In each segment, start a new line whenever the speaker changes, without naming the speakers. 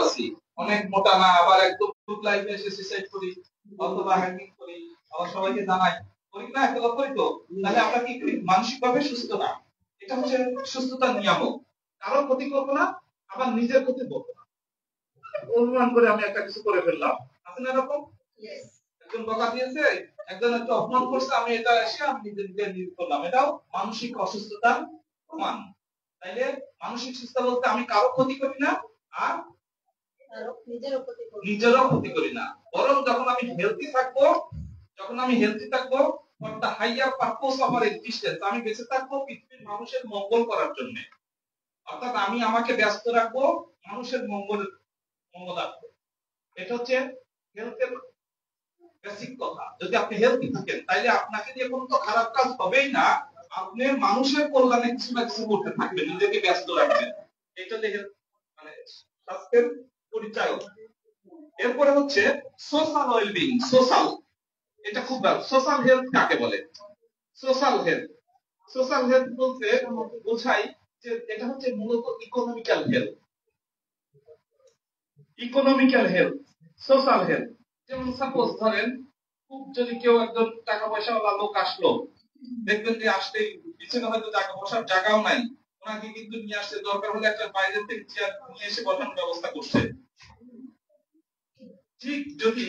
আছি, অনেক মোটা না, আবার একদম লাইফে এসে সুইসাইড করি অথবা হ্যাকিং করি, আবার সবাইকে জানাই, করি না, একটা করি তো, তাহলে আমরা কি করি? মানসিকভাবে সুস্থ না। এটা হচ্ছে সুস্থতার নিয়ামক। কারো ক্ষতি করবো না, আবার নিজের ক্ষতি করবো না। অনুমান করে আমি একটা কিছু করে ফেললাম, আছে না এরকম? একজন বকা দিয়েছে, একজন একটু অপমান করছে, আমি এটা এসে আমি নিজেকে নিয়োগ করলাম, এটাও মানসিক অসুস্থতার প্রমাণ। তাইলে মানসিক সুস্থতা বলতে আমি কারো ক্ষতি করি না আর নিজেরও ক্ষতি করি না, বরং যখন আমি হেলথি থাকবো, for the higher purpose of our existence, আমি বেঁচে থাকবো পৃথিবীর মানুষের মঙ্গল করার জন্য। অর্থাৎ আমি আমাকে ব্যস্ত রাখবো মানুষের মঙ্গলার্থে। এটা হচ্ছে হেলথের বেসিক কথা। যদি আপনি হেলথি থাকেন, তাইলে আপনাকে দিয়ে কোনো তো খারাপ কাজ হবেই না, আপনি মানুষের কল্যাণে কিছু না কিছু করতে থাকবেন, নিজেকে ব্যস্ত রাখবেন। এটা দেখে মানে স্বাস্থ্যের পরিচয়। এরপরে হচ্ছে সোশ্যাল ওয়েলবিং। সোশ্যাল, এটা খুব ভালো। সোশ্যাল হেলথ কাকে বলে? সোশ্যাল হেলথ বলতে বোঝাই যে এটা হচ্ছে মূলত ইকোনমিক্যাল হেলথ, সোশ্যাল হেলথ। যেমন সাপোজ ধরেন, খুব যদি কেউ একজন টাকা পয়সাওয়ালা লোক আসলো, দেখবেন যে আসতে পিছনে হয়তো টাকা বসার জায়গাও নাই, ওনাকে কিন্তু নিয়ে আসতে দরকার হলে একটা বাইরে থেকে চেয়ার নিয়ে এসে বসানোর ব্যবস্থা করছে। ঠিক যদি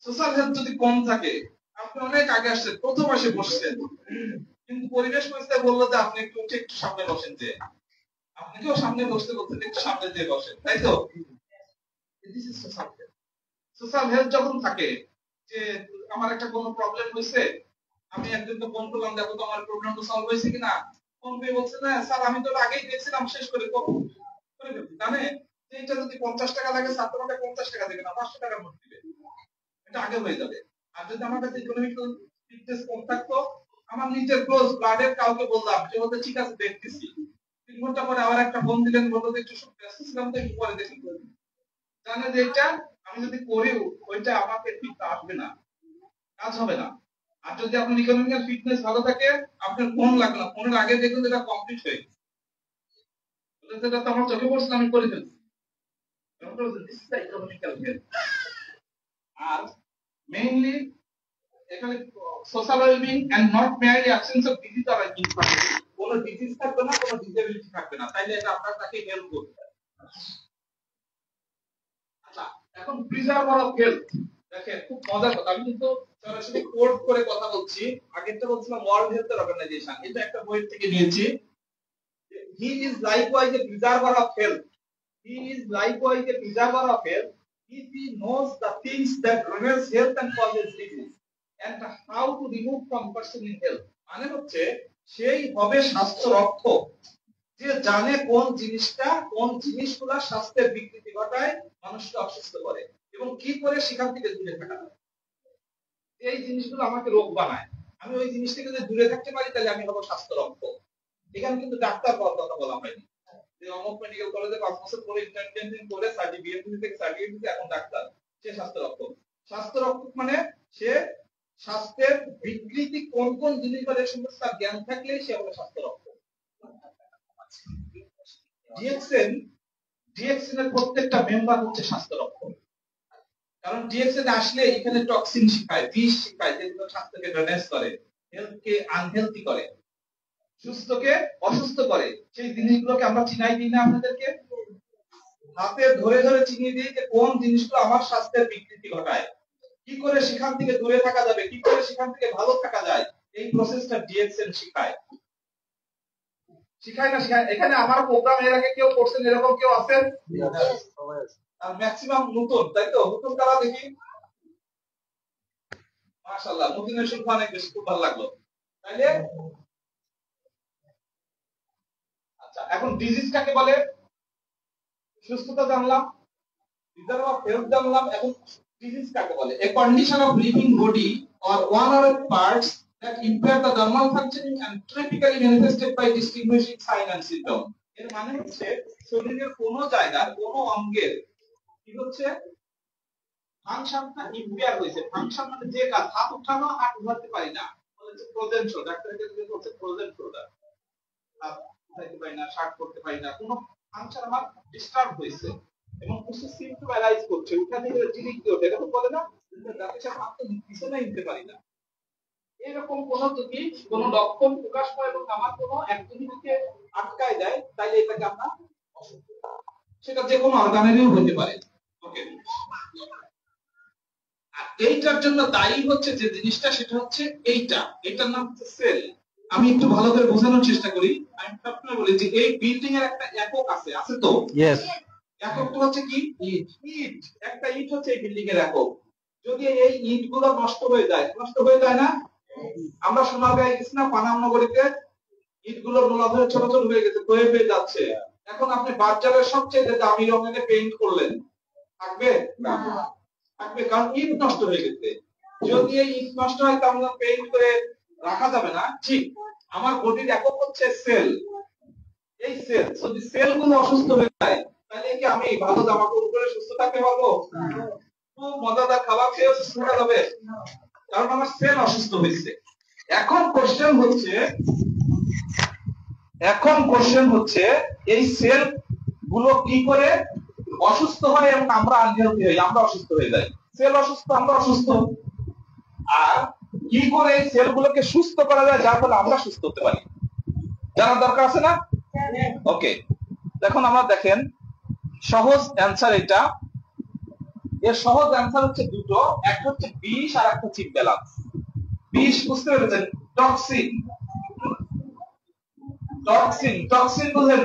সোশ্যাল হেলথ যদি কম থাকে, আপনি অনেক আগে আসছেন, প্রথম এসে বসছেন, কিন্তু পরিবেশ পরিস্থিতি বললো যে আপনি একটু উঠে একটু সামনে বসেন, যে আপনাকেও সামনে বসতে বলছেন, একটু সামনে দিয়ে বসেন, তাই তো? সোশ্যাল হেলথ যখন থাকে, যে আমার একটা কোনো প্রবলেম হয়েছে, আমি একজনকে ফোন করলাম, দেখো তো আমার প্রবলেমটা সলভ হয়েছে কিনা। ফোন পেয়ে বলছে না স্যার, আমি তো আগেই দেখছিলাম, শেষ করে ফেলছি। জানে যে এটা যদি 50 টাকা লাগে, স্যার তোমাকে 50 টাকা দেবে না, 500 টাকা নোট দিবে, এটা আগে হয়ে যাবে। আর যদি আমার কাছে ইকোনমিক ফিটনেস কম থাকতো, আমার নিজের ক্লোজ ব্লাডের কাউকে বললাম, সে বলতে ঠিক আছে দেখতেছি, 3 ঘন্টা পরে আবার একটা ফোন দিলেন, বললো যে একটু ব্যস্ত ছিলাম তো, একটু পরে দেখি। জানে যে এটা আমি যদি করিও, ওইটা আমাকে ঠিক আসবে না, কাজ হবে না। আর যদি আপনার ইকোনমিক্যাল ফিটনেস ভালো থাকে, আপনার ফোন লাগবে না, ফোনের আগে দেখুন এটা কমপ্লিট হয়ে গেছে, এটা তো আমার চোখে পড়ছে, আমি করে ফেলছি। Economical health. আর মেইনলি এখানে social wellbeing and not merely absence of disease or infirmity. কোনো ডিজিজ থাকবে না, কোনো ডিসেবিলিটি থাকবে না, তাইলে এটা আপনার তাকে হেল্প করবে। আচ্ছা, এখন প্রিজার্ভার অফ হেলথ। দেখেন খুব মজার কথা, আমি কিন্তু সরাসরি কোট করে কথা বলছি। আগেরটা বলছিলাম ওয়ার্ল্ড হেলথ অর্গানাইজেশন, এটা একটা বই থেকে নিয়েছি। He is likewise A preserver of health. He is likewise A preserver of health if he knows the things that ruins health and causes disease and how to remove from person in health. মানে হচ্ছে সেই হবে স্বাস্থ্য রক্ষক, যে জানে কোন জিনিসগুলা স্বাস্থ্যের বিকৃতি ঘটায়, মানুষকে অসুস্থ করে, এবং কি করে সেখান থেকে দূরে থাকা যায়। এই জিনিসগুলো আমাকে রোগ বানায়, আমি ওই জিনিস থেকে যদি দূরে থাকতে পারি, তাহলে আমি হবো স্বাস্থ্য রক্ষক। এখানে কিন্তু ডাক্তার হওয়ার কথা বলা হয়নি, যে অমুক মেডিকেল কলেজে 5 বছর পরে ইন্টার্নশিপ করে সার্টিফিকেট থেকে সার্টিফিকেট দিতে এখন ডাক্তার, সে স্বাস্থ্য রক্ষক। স্বাস্থ্য রক্ষক মানে সে স্বাস্থ্যের বিকৃতি কোন কোন জিনিসগুলো সম্পর্কে তার জ্ঞান থাকলেই সে হবে স্বাস্থ্য রক্ষক। ডিএক্সএন এর প্রত্যেকটা মেম্বার হচ্ছে স্বাস্থ্য রক্ষক, কারণ ডিএক্সএন আসলে এখানে টক্সিন শিখায়, বিষ শিখায়, যেগুলো স্বাস্থ্যকে ড্যামেজ করে, হেলথকে আনহেলথি করে, সুস্থকে অসুস্থ করে। সেই জিনিসগুলোকে আমরা চিনাই দিই না আপনাদেরকে, হাতে ধরে ধরে চিনিয়ে দিই যে কোন জিনিসগুলো আমার স্বাস্থ্যের বিকৃতি ঘটায়, কি করে সেখান থেকে দূরে থাকা যাবে, কি করে সেখান থেকে ভালো থাকা যায়। এই প্রসেসটা ডিএক্সএন শিখায় না শিখায়? এখানে আমার প্রোগ্রাম এর আগে কেউ করছেন, এরকম কেউ আছেন? আর ম্যাক্সিমাম নতুন, তাই তো? নতুন কারা দেখি? মাশাআল্লাহ, নতুনের সংখ্যা অনেক বেশি, খুব ভালো লাগলো। তাইলে আচ্ছা, এখন ডিজিজ কাকে বলে? সুস্থতা জানলাম, প্রিজার্ভ অফ হেলথ জানলাম, এখন ডিজিজ কাকে বলে? A condition of living body or one or more parts that impair the normal functioning and typically manifested by distinguishing sign and symptom. এর মানে হচ্ছে শরীরের কোন জায়গার কোন অঙ্গের কি হচ্ছে ফাংশনটা ইম্পেয়ার হয়েছে। ফাংশন মানে যে কাজ, হাত উঠানো, হাত উঠাতে পারি না, বলে ফ্রোজেন শোল্ডার, ডাক্তারের কাছে বলছে ফ্রোজেন শোল্ডার, হাত উঠাতে পারি না, শার্ট করতে পারি না, কোন ফাংশন আমার ডিস্টার্ব হয়েছে। এবং কিছু সিম্পটম অ্যারাইজ করছে, ওখান থেকে জিনিস দিয়ে ওঠে, এরকম বলে না দাঁতের সাথে হাত তো পিছনে নিতে পারি না, এরকম কোন যদি কোন লক্ষণ প্রকাশ পায় এবং আমার কোন অ্যাক্টিভিটিকে আটকায় দেয়, তাহলে এটাকে আমরা অসুস্থ, সেটা যে কোনো অর্গানেরও হতে পারে। ওকে, আর এইটার জন্য দায়ী হচ্ছে যে জিনিসটা, সেটা হচ্ছে এইটার নাম হচ্ছে সেল। আমি একটু ভালো করে বোঝানোর চেষ্টা করি। আমি সবসময় বলি যে এই বিল্ডিং এর একটা একক আছে তো?
ইয়েস।
এককটা হচ্ছে কি? ইট। একটা ইট হচ্ছে এই বিল্ডিং এর একক। যদি এই ইট গুলো নষ্ট হয়ে যায় না? আমরা সোনারগাঁয়ে গেছি না, পানামনগরীতে, ইট গুলো নোলা ধরে ছোট ছোট হয়ে গেছে, ক্ষয়ে হয়ে যাচ্ছে। এখন আপনি বাজারের সবচেয়ে দামি রঙের পেইন্ট করলেন, থাকবে না? থাকবে, কারণ ইট নষ্ট হয়ে গেছে। যদি এই ইট নষ্ট হয় তাহলে পেইন্ট করে রাখা যাবে না। ঠিক, আমার বডির একক হচ্ছে সেল। এই সেল, যদি সেল গুলো অসুস্থ হয়ে যায়, তাহলে কি আমি ভালো জামা কাপড় পরে সুস্থ থাকতে পারবো? খুব মজাদার খাবার খেয়ে সুস্থ থাকা যাবে? কারণ আমার সেল অসুস্থ হয়েছে। এখন কোশ্চেন হচ্ছে এই সেল গুলো কি করে অসুস্থ হয় এবং আমরা আনহেলদি হই, আমরা অসুস্থ হয়ে যাই। সেল অসুস্থ, আমরা অসুস্থ। আর কি করে এই সেল গুলোকে সুস্থ করা যায় যার ফলে আমরা সুস্থ হতে পারি, জানার দরকার আছে না? ওকে, এখন আমরা দেখেন সহজ অ্যান্সার এটা। এর সহজ অ্যান্সার হচ্ছে দুটো, একটা হচ্ছে বিষ আর একটা হচ্ছে ইমব্যালেন্স। বিষ বুঝতে পেরেছেন? টক্সিন বুঝেন?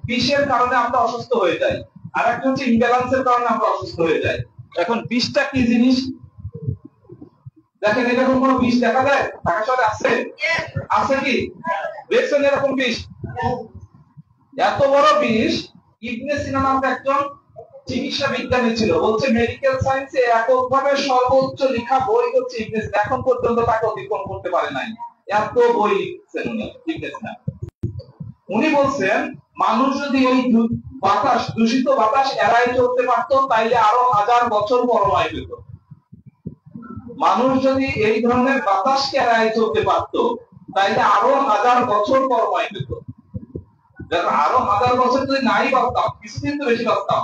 বিষের কারণে আমরা অসুস্থ হয়ে যাই, আর একটা হচ্ছে ইমব্যালেন্সের কারণে আমরা অসুস্থ হয়ে যাই। এখন বিষটা কি জিনিস দেখেন, এরকম কোন বিষ দেখা যায় ঢাকা শহরে? আছে কি? দেখছেন এরকম বিষ? এত বড় বিষ ইবনে সিনা নামে একজন চিকিৎসা বিজ্ঞানী ছিল, বলছে মেডিকেল সায়েন্সে এককভাবে সর্বোচ্চ লেখা বই হচ্ছে ইবনে সিনা, এখন পর্যন্ত তাকে অতিক্রম করতে পারে নাই, এত বই লিখছেন উনি ইবনে সিনা। উনি বলছেন মানুষ যদি এই দূষিত বাতাস এড়াই চলতে পারতো তাইলে আরো 1000 বছর পরমায় পেত। মানুষ যদি এই ধরনের বাতাসকে এড়াই চলতে পারতো তাইলে আরো 1000 বছর পরমায় পেত। আরো 1000 বছর যদি নাই বাঁচতাম, কিছুদিন তো বেশি বাঁচতাম,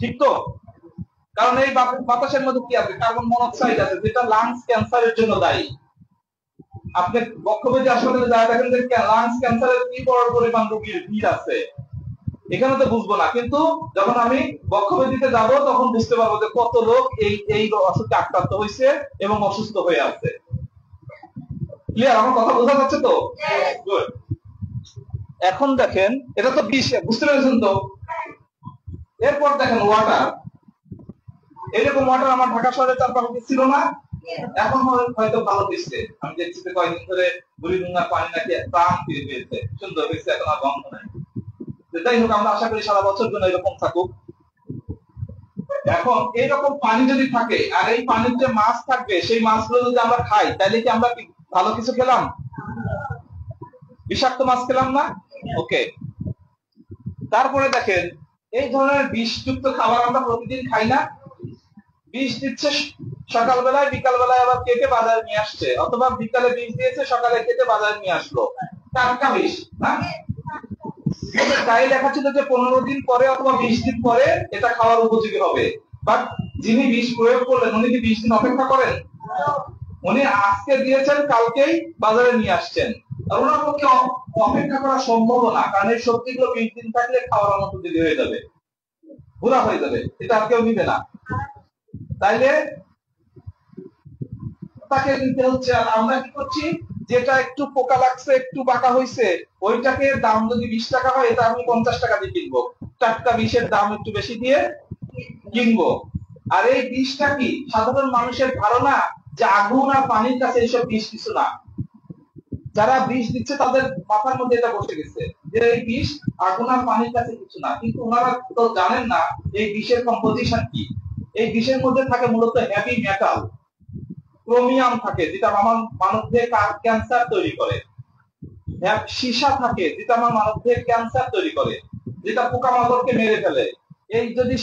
ঠিক তো? কারণ এই বাতাসের মধ্যে কি আছে? কার্বন মনোক্সাইড আছে, যেটা লাংস ক্যান্সারের জন্য দায়ী। আপনি বক্ষব্যাধি হাসপাতালে যায় দেখেন যে লাংস ক্যান্সারের কি বড় পরিমাণ রোগীর ভিড় আছে, এখানে তো বুঝবো না, কিন্তু যখন আমি বক্ষব্যাধিতে যাব তখন বুঝতে পারবো যে কত লোক এই অসুখে আক্রান্ত হয়েছে এবং অসুস্থ হয়ে আছে। ক্লিয়ার? আমার কথা বোঝা যাচ্ছে তো? গুড। এখন দেখেন এটা তো বিষ, বুঝতে পেরেছেন তো? এরপর দেখেন ওয়াটার। এরকম ওয়াটার আমার ঢাকা শহরে চারপাশে ছিল না, এখন হয়তো ভালো দিচ্ছে। আমি দেখছি যে কয়েকদিন ধরে বুড়িগঙ্গার পানি নাকি প্রাণ ফিরে পেয়েছে, সুন্দর হয়েছে, এখন আর গন্ধ নাই। যাই হোক, আমরা আশা করি সারা বছর জন্য এরকম থাকুক। এখন এইরকম পানি যদি থাকে আর এই পানির যে মাছ থাকবে, সেই মাছগুলো যদি আমরা খাই, তাহলে কি আমরা ভালো কিছু খেলাম? বিষাক্ত মাছ খেলাম না? ওকে, তারপরে দেখেন এই ধরনের বিষযুক্ত খাবার আমরা প্রতিদিন খাই না? বিষ দিচ্ছে সকালবেলায়, বিকালবেলায় আবার কেটে বাজারে নিয়ে আসছে, অথবা বিকালে বিষ দিয়েছে, সকালে কেটে বাজারে নিয়ে আসলো, টাটকা বিষ না? তাই লেখা ছিল যে 15 দিন পরে অথবা 20 দিন পরে এটা খাওয়ার উপযোগী হবে। বাট যিনি বিষ প্রয়োগ করলেন উনি কি 20 দিন অপেক্ষা করেন? উনি আজকে দিয়েছেন, কালকেই বাজারে নিয়ে আসছেন। আর ওনার পক্ষে অপেক্ষা করা সম্ভব না, কারণ এই সবজিগুলো 20 দিন থাকলে খাওয়ার মতো যদি হয়ে যাবে, বুড়া হয়ে যাবে, এটা আর কেউ নিবে না। তাইলে তাকে নিতে হচ্ছে। আর আমরা কি করছি? যেটা একটু পোকা লাগছে, একটু বাঁকা হয়েছে, ওইটাকে দাম যদি 20 টাকা হয়, এটা আমি 50 টাকা দিয়ে কিনবো, টাটকা বিষের দাম একটু বেশি দিয়ে কিনবো। আর এই বিষটা কি সাধারণ মানুষের ধারণা যে আগুন আর পানির কাছে এইসব বিষ কিছু না। যারা বিষ দিচ্ছে তাদের মাথার মধ্যে এটা বসে গেছে যে এই বিষ আগুন আর পানির কাছে কিছু না, কিন্তু ওনারা তো জানেন না এই বিষের কম্পোজিশন কি। এই বিষের মধ্যে থাকে মূলত হেভি মেটাল, ক্রোমিয়াম থাকে, যেটা আমার মানবদেহে ক্যান্সার তৈরি করে। সীসা থাকে, যেটা আমার মানবদেহে ক্যান্সার তৈরি করে, যেটা পোকামাকড়কে মেরে ফেলে। এই যদি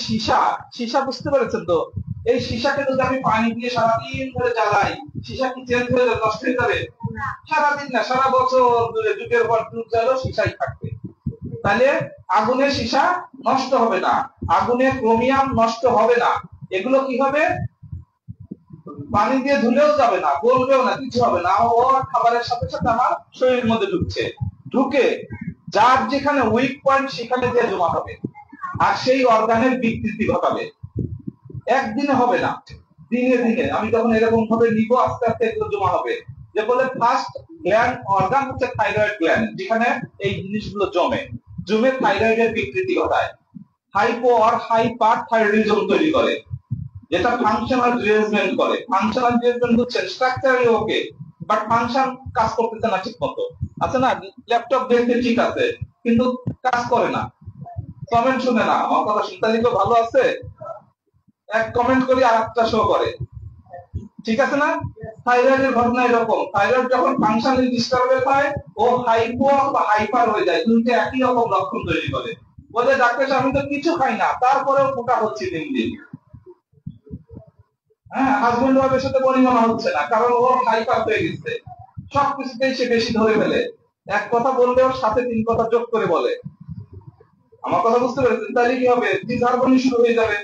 সীসা বুঝতে পেরেছেন তো? এই সীসাকে যদি আমি পানি দিয়ে সারাদিন ধরে জ্বালাই, সীসা কি চেঞ্জ হয়ে যাবে, নষ্ট হয়ে যাবে? সারাদিন না, সারা বছর ধরে যুগের পর যুগ জ্বালো সীসাই থাকবে। তাহলে আগুনের সীসা নষ্ট হবে না, আগুনের ক্রোমিয়াম নষ্ট হবে না, এগুলো কি হবে, পানি দিয়ে ধুলেও যাবে না, গলবেও না, কিছু হবে না, ও খাবারের সাথে সাথে আমার শরীরের মধ্যে ঢুকছে, ঢুকে যার যেখানে উইক পয়েন্ট সেখানে দিয়ে জমা হবে, আর সেই অর্গানের বিকৃতি ঘটাবে। একদিনে হবে না, দিনে দিনে আমি যখন এরকম ভাবে নিব আস্তে আস্তে এগুলো জমা হবে। যে বলে ফার্স্ট গ্ল্যান্ড অর্গান হচ্ছে থাইরয়েড গ্ল্যান্ড, যেখানে এই জিনিসগুলো জমে জমে থাইরয়েডের বিকৃতি ঘটায়, হাইপো আর হাইপার থাইরয়েডিজম তৈরি করে, যেটা ফাংশনাল ডিরেজমেন্ট করে। ফাংশনাল ডিরেজমেন্ট হচ্ছে স্ট্রাকচারালি ওকে, বাট ফাংশন কাজ করতেছে না ঠিক মতো, আছে না, ল্যাপটপ দেখতে ঠিক আছে কিন্তু কাজ করে না, কমেন্ট শুনে না, আমার কথা শুনতে লিখে ভালো আছে, এক কমেন্ট করি আর একটা শো করে, ঠিক আছে না। থাইরয়েডের ঘটনা এরকম, থাইরয়েড যখন ফাংশনালি ডিস্টার্বেড হয় ও হাইপো বা হাইপার হয়ে যায়, দুইটা একই রকম লক্ষণ তৈরি করে। বলে ডাক্তার আমি তো কিছু খাই না তারপরেও মোটা হচ্ছে দিন দিন, হ্যাঁ, হাজবেন্ড ওয়াইফের সাথে পরিমাণ হচ্ছে না, কারণ ও হাইপার হয়ে গেছে, সবকিছুতেই সে বেশি ধরে ফেলে, এক কথা বললে ওর সাথে তিন কথা যোগ করে বলে। আমার কথা বুঝতে পেরেছেন? তাহলে কি হবে, ডিসহারমোনি শুরু হয়ে যাবে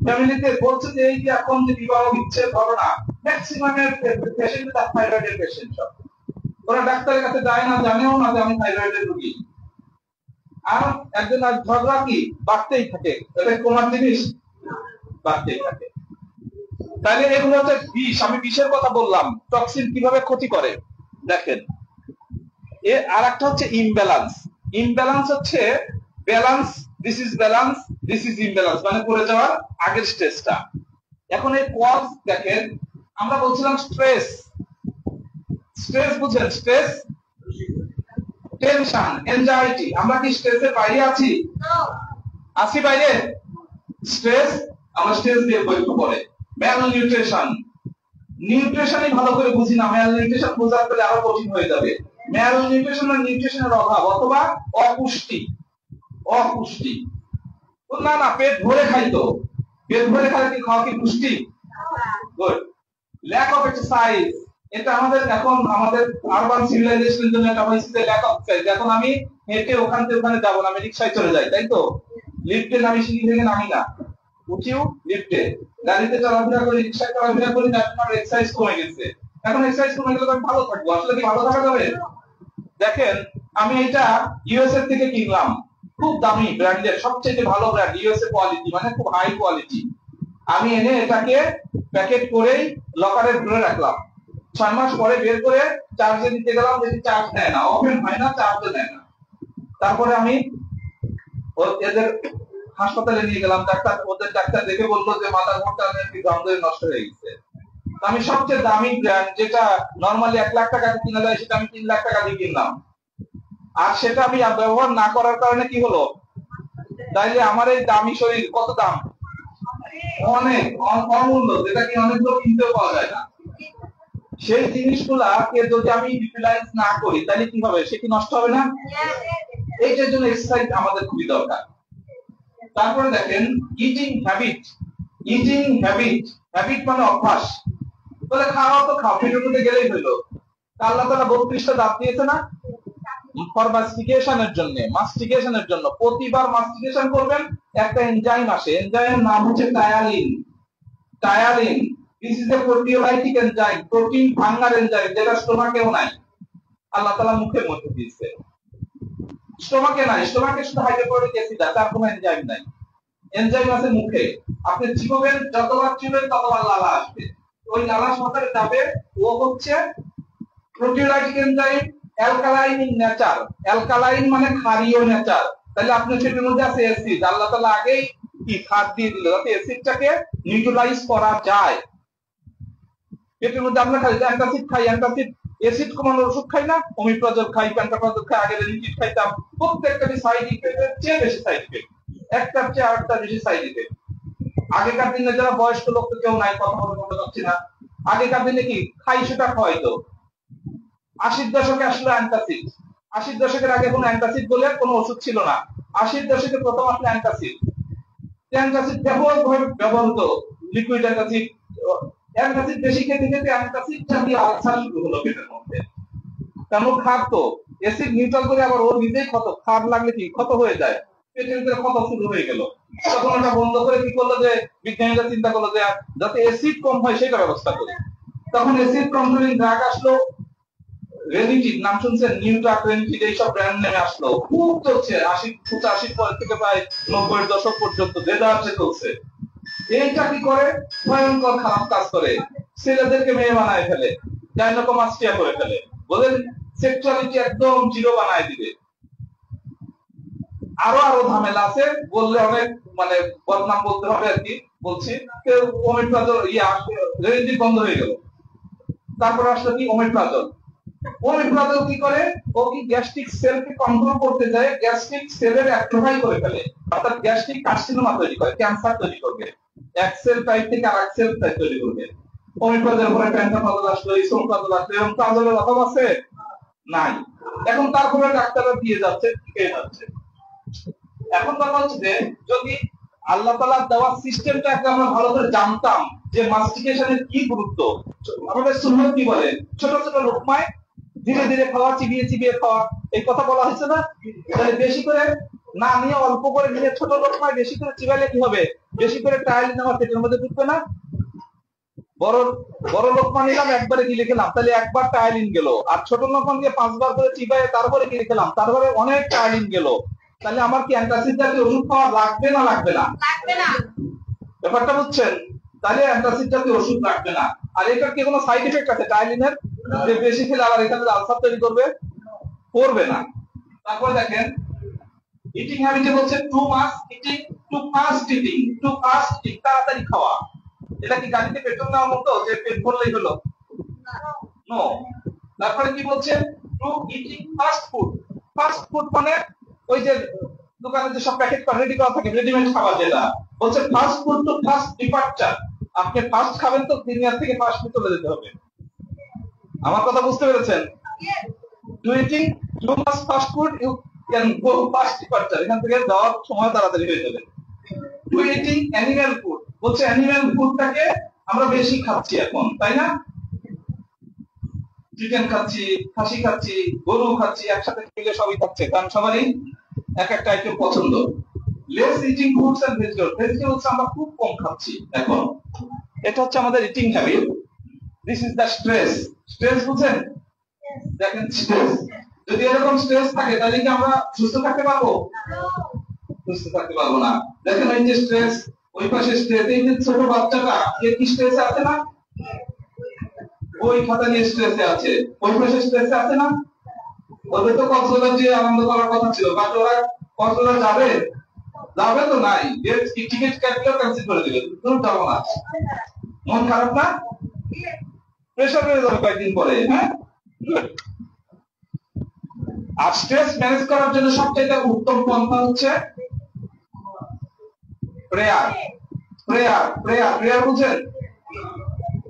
ফ্যামিলিতে। বলছে যে এই যে এখন যে বিবাহ বিচ্ছেদ ঘটনা, ম্যাক্সিমামের পেশেন্ট তার থাইরয়েডের পেশেন্ট, সব ওরা ডাক্তারের কাছে যায় না, জানেও না যে আমি থাইরয়েডের রোগী, আর একজন আর ঝগড়া কি বাড়তেই থাকে, এটা কোমার জিনিস, বাড়তেই থাকে। তাহলে এগুলো হচ্ছে বিষ, আমি বিষের কথা বললাম, টক্সিন কিভাবে ক্ষতি করে দেখেন। এ আর একটা হচ্ছে ইমব্যালেন্স, ইমব্যালেন্স হচ্ছে balance, this is balance, this is imbalance, মানে পড়ে যাওয়ার আগের স্টেজটা। এখন এই কজ দেখেন, আমরা বলছিলাম স্ট্রেস, স্ট্রেস বুঝেন, স্ট্রেস, টেনশন, এনজাইটি, আমরা কি স্ট্রেসের বাইরে আছি? আছি বাইরে? স্ট্রেস, আমরা স্ট্রেস দিয়ে বইতে পড়ে। ম্যালনিউট্রিশন, নিউট্রিশনই ভালো করে বুঝি না, ম্যালনিউট্রিশন বোঝার পরে আরো কঠিন হয়ে যাবে। ম্যালনিউট্রিশন মানে নিউট্রিশনের অভাব অথবা অপুষ্টি, অপুষ্টি, না না পেট ভরে খাইতো, পেট ভরে খাইলে কি খাওয়া কি পুষ্টি? গুড। ল্যাক অফ এক্সারসাইজ, এটা আমাদের এখন আমাদের আরবান সিভিলাইজেশনের জন্য এটা হয়েছে যে ল্যাক অফ এক্সারসাইজ। এখন আমি হেঁটে ওখান থেকে ওখানে যাবো না, আমি রিক্সায় চলে যাই, তাই তো, লিফটে নামি, সিঁড়ি থেকে নামি না, উঠিও লিফটে, গাড়িতে চলাফেরা করি, রিক্সায় চলাফেরা করি, আপনার এক্সারসাইজ কমে গেছে। এখন এক্সারসাইজ কমে গেলে আমি ভালো থাকবো, আসলে কি ভালো থাকা যাবে? দেখেন আমি এটা ইউএসএ থেকে কিনলাম, খুব দামি ব্র্যান্ডের, সবচেয়ে ভালো ব্র্যান্ড, ইউএসএ কোয়ালিটি, মানে খুব হাই কোয়ালিটি। আমি এনে এটাকে প্যাকেট করেই লকারে ধরে রাখলাম, 6 মাস পরে বের করে চার্জে দিতে গেলাম, যদি চার্জ নেয় না, ওপেন হয় না, চার্জে নেয় না। তারপরে আমি এদের হাসপাতালে নিয়ে গেলাম, ডাক্তার, ওদের ডাক্তার দেখে বললো যে মাথার ঘন্টা নষ্ট হয়ে গেছে। আমি সবচেয়ে দামি ব্র্যান্ড, যেটা নরমালি 1 লাখ টাকা দিয়ে কিনা যায়, সেটা আমি 3 লাখ টাকা দিয়ে কিনলাম, আর সেটা আমি ব্যবহার না করার কারণে কি হলো, তাইলে আমার এই দামি শরীর কত দাম, অনেক অমূল্য, যেটা কি অনেক লোক কিনতেও পাওয়া যায় না। সেই জিনিসগুলাকে যদি আমি ইউটিলাইজ না করি তাহলে কি হবে, সে কি নষ্ট হবে না? এইটার জন্য এক্সারসাইজ আমাদের খুবই দরকার। তারপরে দেখেন eating habit, eating habit, habit মানে অভ্যাস, বলে খাওয়া তো খাও, পেটের মধ্যে গেলেই হইলো। আল্লাহ তাআলা 32টা দাঁত দিয়েছে না, ফর মাস্টিকেশনের জন্য, মাস্টিকেশনের জন্য, প্রতিবার মাস্টিকেশন করবেন একটা এনজাইম আসে, এনজাইমের নাম হচ্ছে ptyalin, ptyalin, this is a proteolytic enzyme, protein ভাঙার এনজাইম, যেটা স্টোমাকেও নাই, আল্লাহ তাআলা মুখের মধ্যে দিয়েছে, স্টোমাকে নাই, স্টোমাকে শুধু হাইড্রোক্লোরিক অ্যাসিড আছে, আর কোনো এনজাইম নাই, এনজাইম আছে মুখে। আপনি চিবোবেন, যতবার চিবোবেন ততবার লালা আসবে, ওই লালা সাঁতারে যাবে, ও হচ্ছে proteolytic enzyme, alkaline in nature, alkaline মানে ক্ষারীয় নেচার। তাহলে আপনার পেটের মধ্যে আছে অ্যাসিড, আল্লাহ তাআলা আগেই কি খাদ দিয়ে দিল যাতে অ্যাসিডটাকে নিউট্রালাইজ করা যায়। পেটের মধ্যে আমরা খাই অ্যান্টাসিড, খাই অ্যান্টাসিড, অ্যাসিড কমানোর ওষুধ খাই না, ওমিপ্রাজল খাই, প্যান্টাপ্রাজল খাই, আগে রেনিটিড খাইতাম, প্রত্যেকটারই সাইড ইফেক্টের চেয়ে বেশি সাইড ইফেক্ট, একটার চেয়ে আরেকটা বেশি সাইড ইফেক্ট। আগেকার দিনে যারা বয়স্ক লোক তো কেউ নাই, কথা বলতে পারছি না, আগেকার দিনে কি খাই সেটা খাওয়াইতো। 80-র দশকে আসলো অ্যান্টাসিড, 80-র দশকের আগে কোনো অ্যান্টাসিড বলে কোনো ওষুধ ছিল না, 80-র দশকে প্রথম আসলো অ্যান্টাসিড। অ্যান্টাসিড ব্যাপকভাবে ব্যবহৃত, লিকুইড অ্যান্টাসিড, অ্যান্টাসিড বেশি খেতে খেতে অ্যান্টাসিড জাতীয় আলসার শুরু হলো পেটের মধ্যে, তেমন খাতো, অ্যাসিড নিউট্রাল করে আবার ও নিজেই ক্ষত, খারাপ লাগলে কি ক্ষত হয়ে যায়, পেটের ভিতরে ক্ষত শুরু হয়ে গেল। তখন ওটা বন্ধ করে কি করলো, যে বিজ্ঞানীরা চিন্তা করলো যে যাতে অ্যাসিড কম হয় সেটা ব্যবস্থা করি। তখন অ্যাসিড কন্ট্রোলিং ড্রাগ আসলো, রেনিটিভ নাম শুনছেন, নিউট্রাক, রেনিটিভ, এইসব ব্র্যান্ড নেমে আসলো, খুব চলছে 85 পর থেকে প্রায় 90-এর দশক পর্যন্ত দেদারসে চলছে। এইটা কি করে, ভয়ঙ্কর খারাপ কাজ করে, ছেলেদেরকে মেয়ে বানায় ফেলে, গাইনোকোমাস্টিয়া করে ফেলে, বলেন সেক্সুয়ালিটি একদম জিরো বানায় দিবে। আরো আরো ঝামেলা আছে, বললে অনেক মানে বদনাম বলতে হবে আর কি, বলছি। ওমেপ্রাজল রেনিটিভ বন্ধ হয়ে গেল। তারপর আসলো কি ওমেপ্রাজল। ওমেপ্রাজল কি করে, ও কি গ্যাস্ট্রিক সেলকে কন্ট্রোল করতে যায়, গ্যাস্ট্রিক সেলের অ্যাট্রোফাই করে ফেলে, অর্থাৎ গ্যাস্ট্রিক কার্সিনোমা তৈরি করে, ক্যান্সার তৈরি করবে, এক সেল টাইপ থেকে আরেক সেল টাইপ তৈরি করবে। ওমেপ্রাজল পরে প্যান্টাপ্রাজল আসলো, ইসোপ্রাজল আসলো, এবং প্রাজলের অভাব আছে নাই। এখন তারপরে ডাক্তাররা দিয়ে যাচ্ছে, ঠিকই যাচ্ছে। এখন কথা হচ্ছে যে যদি আল্লাহ তাআলার দেওয়া সিস্টেমটা আমরা ভালো করে জানতাম, যে মাস্টিকেশনের কি গুরুত্ব, আমাদের সুন্নাত কি বলে, ছোট ছোট লোকমায় ধীরে ধীরে খাওয়া, চিবিয়ে চিবিয়ে খাওয়া, এই কথা বলা হয়েছে না? তাহলে বেশি করে না নিয়ে অল্প করে নিয়ে ছোট লোকমায় বেশি করে চিবাইলে কি হবে, বেশি করে টাইল নেওয়া পেটের মধ্যে ঢুকবে না? বড় বড় লোকমা নিলাম, একবারে গিলে খেলাম, তাহলে একবার টাইলিন গেল, আর ছোট লোকমা দিয়ে 5 বার করে চিবাই তারপরে গিলে খেলাম, তারপরে অনেক টাইলিন গেল। তাহলে আমার কি অ্যান্টাসিড জাতীয় ওষুধ খাওয়া লাগবে না লাগবে না? লাগবে না। ব্যাপারটা বুঝছেন? তাহলে অ্যান্টাসিড জাতীয় ওষুধ লাগবে না। আর এটার কি কোনো সাইড এফেক্ট আছে টাইলিনের, যে বেশি খেলে আবার এখানে আলসার তৈরি করবে? করবে না। তারপরে দেখেন ইটিং হ্যাবিটে বলছে too much eating, too fast eating, too fast eating, তাড়াতাড়ি খাওয়া। এটা কি গাড়িতে পেট্রোল নেওয়ার মতো যে পেট ভরলেই হলো? নো। তারপরে কি বলছে, two eating fast food. Fast food মানে ওই যে দোকানে যে সব প্যাকেট রেডি করা থাকে, রেডিমেড খাবার, যেটা বলছে fast food to fast departure. আপনি ফাস্ট খাবেন তো দুনিয়া থেকে ফাস্ট চলে যেতে হবে। আমার কথা বুঝতে পেরেছেন? To eating too much fast food, you can go fast departure, এখান থেকে যাওয়ার সময় তাড়াতাড়ি হয়ে যাবে। টু ইটিং অ্যানিমাল ফুড, বলছে অ্যানিমাল ফুডটাকে আমরা বেশি খাচ্ছি এখন, তাই না? চিকেন খাচ্ছি, খাসি খাচ্ছি, গরু খাচ্ছি, একসাথে মিলে সবই খাচ্ছে, কারণ সবারই এক একটা আইটেম পছন্দ। Less eating fruits and vegetables, vegetables আমরা খুব কম খাচ্ছি এখন। এটা হচ্ছে আমাদের eating habit. This is the stress. Stress বুঝেন? দেখেন স্ট্রেস, যদি এরকম স্ট্রেস থাকে তাহলে কি আমরা সুস্থ থাকতে পারবো? সুস্থ থাকতে পারবো না। দেখেন এই যে স্ট্রেস, ওই পাশে স্ট্রেস, এই যে ছোট বাচ্চাটা এর কি স্ট্রেস আছে না? ওই খাতা নিয়ে স্ট্রেসে আছে, ওই পাশে স্ট্রেসে আছে না? ওদের তো কক্সবাজার যে আনন্দ করার কথা ছিল, বাট ওরা কক্সবাজার যাবে? যাবে তো নাই, টিকিট কাটলেও ক্যান্সেল করে দিবে, তুমি যাবো না। মন খারাপ না? প্রেশার বেড়ে যাবে কয়েকদিন পরে। হ্যাঁ, আর স্ট্রেস ম্যানেজ করার জন্য সবচেয়ে উত্তম পন্থা হচ্ছে প্রেয়ার। প্রেয়ার প্রেয়ার প্রেয়ার বুঝেন?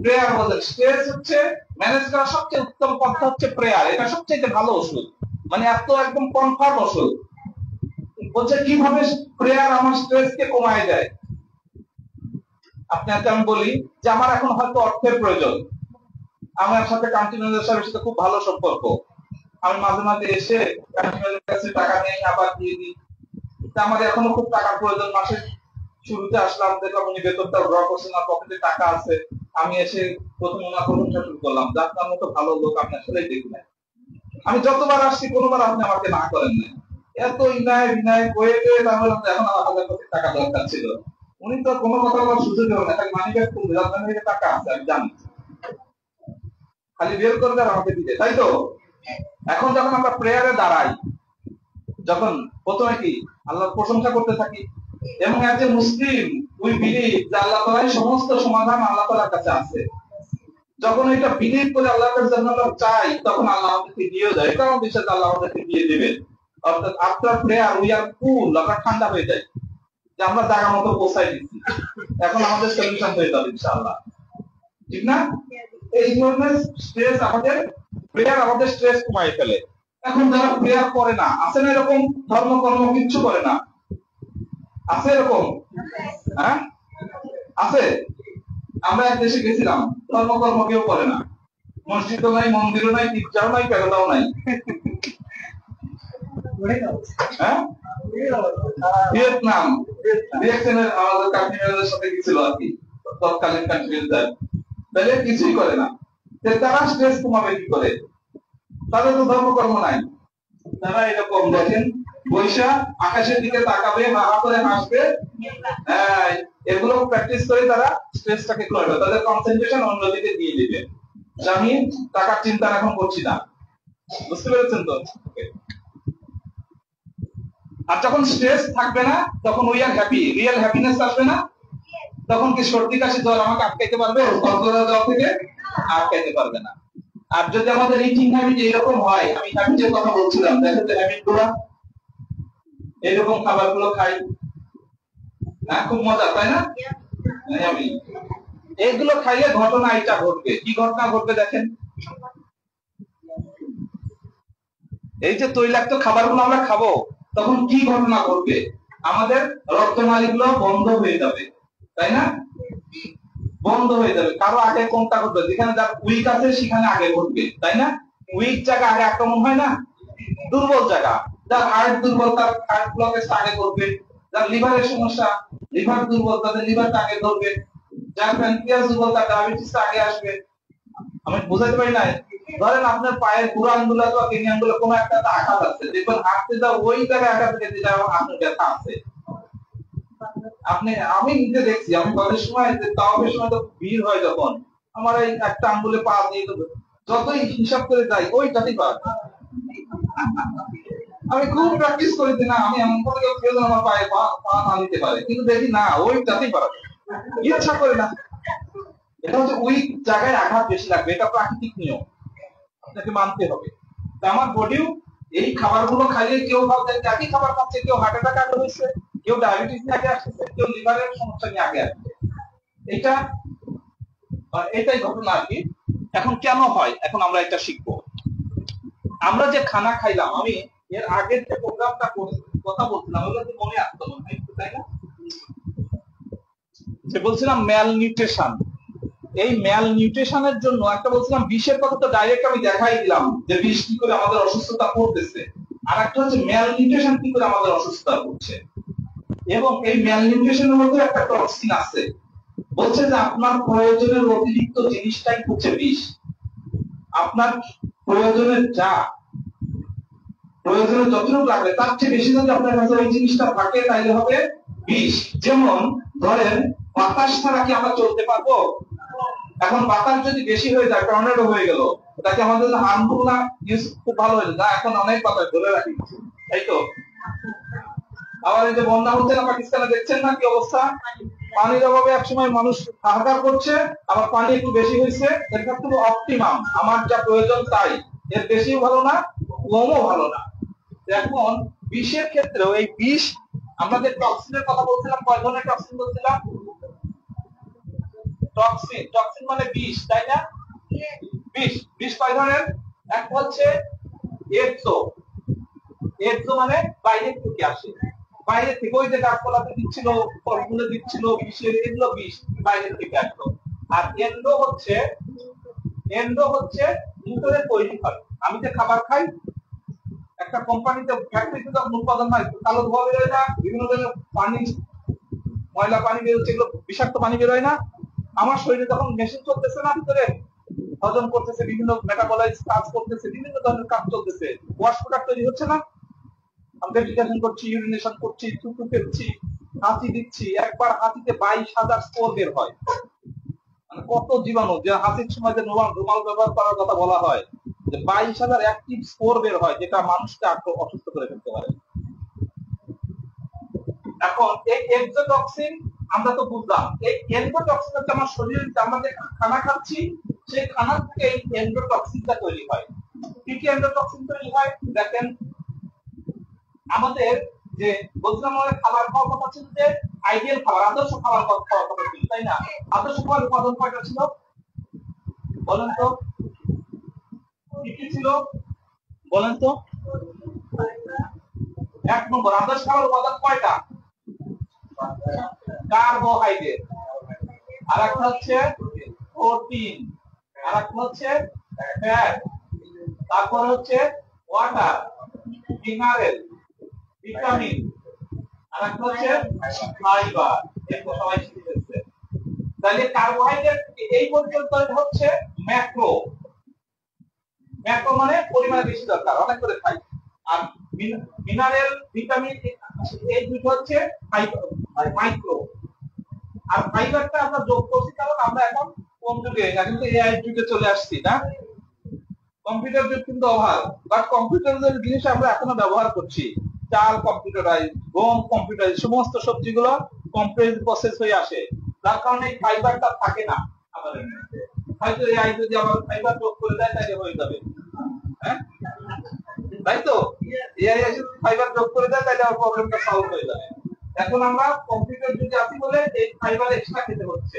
প্রেয়ার বলেন। স্ট্রেস হচ্ছে ম্যানেজ করার সবচেয়ে উত্তম পন্থা হচ্ছে প্রেয়ার। এটা সবচেয়ে ভালো ওষুধ, মানে এত একদম কনফার্ম ওষুধ। বলছে কিভাবে প্রেয়ার আমার স্ট্রেসকে কমায় দেয়। আপনাকে আমি বলি যে আমার এখন হয়তো অর্থের প্রয়োজন, আমার সাথে কান্ট্রি ম্যানেজার সাহেবের সাথে খুব ভালো সম্পর্ক, আমি মাঝে মাঝে এসে কান্ট্রি ম্যানেজারের কাছে টাকা নেই, আবার দিয়ে দিই। আমার এখনো খুব টাকার প্রয়োজন, মাসের শুরুতে আসলাম, দেখলাম উনি বেতনটা ড্র করছেন না, পকেটে টাকা আছে, আমি এসে প্রথম ওনার প্রশংসা শুরু করলাম, যে আপনার মতো ভালো লোক আমি আসলেই দেখি না। আমি যতবার আসছি কোনোবার আপনি আমাকে না করেন না, এত ইনায় বিনায় কয়ে তাহলে এখন আমার 1000 কোটি টাকা দরকার ছিল। উনি তো কোনো কথা বলার সুযোগ দেবেন না, খালি মানি ব্যাগ খুলবে, আপনার কাছে টাকা আছে আমি জানি, খালি বের করবে আর আমাকে দিতে, তাই তো? এখন যখন আমরা প্রেয়ারে দাঁড়াই, যখন প্রথমে কি আল্লাহর প্রশংসা করতে থাকি, এবং as a Muslim we believe যে আল্লাহ তাআলাই সমস্ত সমাধান আল্লাহ তাআলার কাছে আছে। যখন এটা বিলিভ করে আল্লাহর কাছে আমরা চাই, তখন আল্লাহ আমাদেরকে দিয়ে দেয়, কারণ বিশ্বাস আল্লাহ আমাদেরকে দিয়ে দিবেন। অর্থাৎ আফটার প্রেয়ার উই আর কুল, আমরা ঠান্ডা হয়ে যাই, যে আমরা জায়গা মতো পৌঁছাই দিচ্ছি, এখন আমাদের সলিউশন হয়ে যাবে ইনশাআল্লাহ, ঠিক না? এই ধরনের স্ট্রেস আমাদের, প্রেয়ার আমাদের স্ট্রেস কমায় ফেলে। এখন যারা প্রেয়ার করে না, আছে না এরকম ধর্মকর্ম কিচ্ছু করে না? আছে এরকম? হ্যাঁ আছে। আমরা এক দেশে গেছিলাম, ধর্মকর্ম কেউ করে না, মসজিদও নাই, মন্দিরও নাই, গির্জাও নাই, প্যাগোডাও নাই, হ্যাঁ ভিয়েতনাম ভিয়েতনামের আমাদের কান্ট্রির সাথে গেছিল আর কি তৎকালীন কান্ট্রির তাহলে কিছুই করে না তারা স্ট্রেস কমাবে কি করে তাদের তো ধর্মকর্ম নাই তারা এরকম দেখেন বৈশা আকাশের দিকে তাকাবে হা হা করে হাসবে এগুলো প্র্যাকটিস করে তারা স্ট্রেসটাকে করবে তাদের কনসেন্ট্রেশন অন্যদিকে দিয়ে দিবে আমি টাকার চিন্তা এখন করছি না বুঝতে পেরেছেন তো আর যখন স্ট্রেস থাকবে না তখন we are happy real happiness আসবে না তখন কি সর্দি কাশি জ্বর আমাকে আটকাইতে পারবে কলকাতা যাওয়া থেকে আটকাইতে পারবে না আর যদি আমাদের ইটিং হ্যাবিট এরকম হয় আমি হ্যাবিটের কথা বলছিলাম দেখো তো হ্যাবিট গুলো এরকম খাবারগুলো খাই না খুব মজা তাই না আমি এইগুলো খাইলে ঘটনা এটা ঘটবে কি ঘটনা ঘটবে দেখেন এই যে তৈলাক্ত খাবারগুলো আমরা খাবো তখন কি ঘটনা ঘটবে আমাদের রক্তনালীগুলো বন্ধ হয়ে যাবে তাই না বন্ধ হয়ে যাবে কারো আগে কোনটা ঘটবে যেখানে যার উইক আছে সেখানে আগে ঘটবে তাই না উইক জায়গা আগে আক্রমণ হয় না দুর্বল জায়গা যার হার্ট দুর্বল তার হার্ট ব্লকেজ আগে করবে যার লিভারের সমস্যা লিভার দুর্বল তাদের লিভারটা আগে ধরবে যার প্যানক্রিয়াস দুর্বল তার ডায়াবেটিস আগে আসবে আমি বুঝাতে পারি না ধরেন আপনার পায়ের বুড়ো আঙ্গুল অথবা কিডনি আঙ্গুলে কোনো একটা আঘাত আছে দেখবেন হাঁটতে যাও ওই জায়গায় আঘাত পেতে যাও আপনার ব্যথা আছে আপনি আমি নিজে দেখছি আমি কলেজ সময় তাওয়াফের সময় তো ভিড় হয় যখন আমার এই একটা আঙ্গুলে পা দিয়ে যতই হিসাব করে যাই ওইটাতেই পা আমি খুব প্র্যাকটিস করেছি না আমি এমন করে কেউ আমার পায়ে পা না নিতে পারে কিন্তু দেখি না ওইটাতেই পারে ইচ্ছা করে না এটা হচ্ছে ওই জায়গায় আঘাত বেশি লাগবে এটা প্রাকৃতিক নিয়ম আপনাকে মানতে হবে আমার বডিও এই খাবারগুলো খাইলে কেউ ভাবছে একই খাবার খাচ্ছে কেউ হার্ট অ্যাটাক আগে হয়েছে কেউ ডায়াবেটিস নিয়ে আগে আসছে কেউ লিভারের সমস্যা নিয়ে আগে আসছে এটা এটাই ঘটনা আর কি এখন কেন হয় এখন আমরা এটা শিখবো আমরা যে খানা খাইলাম আমি এর আগের যে প্রোগ্রামটা কথা বলছিলাম ওগুলো তো মনে আসতো না তাই না যে বলছিলাম ম্যাল নিউট্রিশন এই ম্যাল নিউট্রিশনের জন্য একটা বলছিলাম বিষের কথা তো ডাইরেক্ট আমি দেখাই দিলাম যে বিষ কি করে আমাদের অসুস্থতা করতেছে আর একটা হচ্ছে ম্যাল নিউট্রিশন কি করে আমাদের অসুস্থতা করছে এবং এই ম্যাল নিউট্রিশনের মধ্যে একটা টক্সিন আছে বলছে যে আপনার প্রয়োজনের অতিরিক্ত জিনিসটাই হচ্ছে বিষ আপনার প্রয়োজনের যা প্রয়োজনের যতটুকু লাগবে তার চেয়ে বেশি যদি আপনার কাছে ওই জিনিসটা থাকে তাহলে হবে বিষ যেমন ধরেন বাতাস ছাড়া কি আমরা চলতে পারবো এখন বাতাস যদি বেশি হয়ে যায় টর্নেডো হয়ে গেল তাকে আমাদের জন্য হার্মফুল না ইউজ খুব ভালো হয়ে যায় এখন অনেক বাতাস ধরে রাখি তাই তো আবার এই যে বন্যা হচ্ছে না পাকিস্তানে দেখছেন না কি অবস্থা পানির অভাবে একসময় মানুষ হাহাকার করছে আবার পানি একটু বেশি হয়েছে এর ক্ষেত্রে অপটিমাম আমার যা প্রয়োজন তাই এর বেশিও ভালো না কমও ভালো না এখন বিষের ক্ষেত্রেও এই বিষ আমরা যে টক্সিনের কথা বলছিলাম কয় ধরনের টক্সিন বলছিলাম টক্সিন টক্সিন মানে বিষ তাই না বিষ বিষ কয় ধরনের এক হচ্ছে এক্সো এক্সো মানে বাইরে থেকে আসে বাইরে থেকে ওই যে গাছপালাতে দিচ্ছিল ফলমূলে দিচ্ছিল বিষের এগুলো বিষ বাইরে থেকে আসলো আর এন্ডো হচ্ছে ভিতরে তৈরি হয় আমি যে খাবার খাই একটা কোম্পানিতে ফ্যাক্টরিতে যখন উৎপাদন হয় কালো ধোয়া বেরোয় না বিভিন্ন ধরনের পানি ময়লা পানি বেরোচ্ছে এগুলো বিষাক্ত পানি বেরোয় না আমার শরীরে যখন মেশিন চলতেছে না ভিতরে হজম করতেছে বিভিন্ন মেটাবলাইজ কাজ করতেছে বিভিন্ন ধরনের কাজ চলতেছে ওয়াশ প্রোডাক্ট তৈরি হচ্ছে না আমি ডেফিকেশন করছি ইউরিনেশন করছি থুতু ফেলছি হাঁচি দিচ্ছি একবার হাঁচিতে 22,000 স্পোর বের হয় মানে কত জীবাণু যে হাঁচির সময় যে রুমাল ব্যবহার করার কথা বলা হয় যে 22,000 অ্যাক্টিভ স্পোর বের হয় যেটা মানুষকে অসুস্থ করে ফেলতে পারে এখন এই এক্সোটক্সিন আমরা তো বুঝলাম এই এন্ডোটক্সিন হচ্ছে আমার শরীরে আমরা যে খানা খাচ্ছি সেই খানা থেকে এই এন্ডোটক্সিনটা তৈরি হয় কি কি এন্ডোটক্সিন তৈরি হয় দেখেন আমাদের যে বলছিলাম আমাদের খাবার খাওয়ার কথা ছিল যে আইডিয়াল খাবার আদর্শ খাবার খাওয়ার কথা ছিল তাই না আদর্শ খাবার উপাদান কয়টা ছিল বলেন তো কি কি ছিল বলেন তো এক নম্বর আদর্শ খাবার উপাদান কয়টা কার্বোহাইড্রেট আর একটা হচ্ছে প্রোটিন আর একটা হচ্ছে ফ্যাট তারপর হচ্ছে ওয়াটার মিনারেল ভিটামিন, আর একটা হচ্ছে ফাইবার। এরপর সবাই শিখে ফেলছে। তাহলে কার্বোহাইড্রেট এই পর্যন্ত হচ্ছে ম্যাক্রো। ম্যাক্রো মানে পরিমাণে বেশি দরকার, অনেক করে খাই। আর মিনারেল, ভিটামিন এই দুটো হচ্ছে মাইক্রো। আর ফাইবারটা আমরা যোগ করছি কারণ আমরা এখন কোন যুগে, এখন তো এআই যুগে চলে আসছি না, কম্পিউটার যুগ কিন্তু অভাব, বাট কম্পিউটারের জিনিস আমরা এখনো ব্যবহার করছি। চাল কম্পিউটারাইজ, গম কম্পিউটারাইজ, সমস্ত সবজিগুলো কম্পিউটারাইজ প্রসেস হয়ে আসে, যার কারণে এই ফাইবারটা থাকে না আমাদের মধ্যে। হয়তো এআই যদি আবার ফাইবার যোগ করে দেয় তাহলে হয়ে যাবে, হ্যাঁ তাই তো? এআই যদি ফাইবার যোগ করে দেয় তাহলে আমার প্রবলেমটা সলভ হয়ে যাবে। এখন আমরা কম্পিউটার যুগে আছি বলে এই ফাইবার এক্সট্রা খেতে হচ্ছে।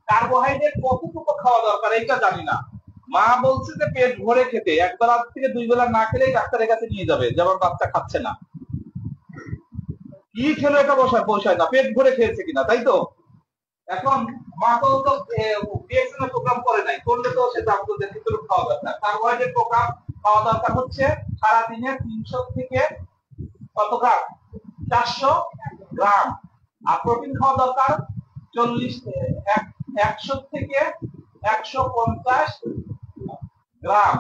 কার্বোহাইড্রেট কতটুকু খাওয়া দরকার এইটা জানি না। মা বলছে যে পেট ভরে খেতে, একবেলা থেকে 2 বেলা না খেলেই ডাক্তারের কাছে নিয়ে যাবে, যেমন বাচ্চা খাচ্ছে না। কি খেলো এটা বসায় না, পেট ভরে খেয়েছে কিনা, তাই তো? এখন মা তো বিএসএন প্রোগ্রাম করে নাই, করলে তো সে জানতো যে কিছু খাওয়া দরকার। কার্বোহাইড্রেট প্রোগ্রাম খাওয়া দরকার হচ্ছে সারাদিনে 300 থেকে কত গ্রাম, 400 গ্রাম। আর প্রোটিন খাওয়া দরকার 100 থেকে 150 গ্রাম।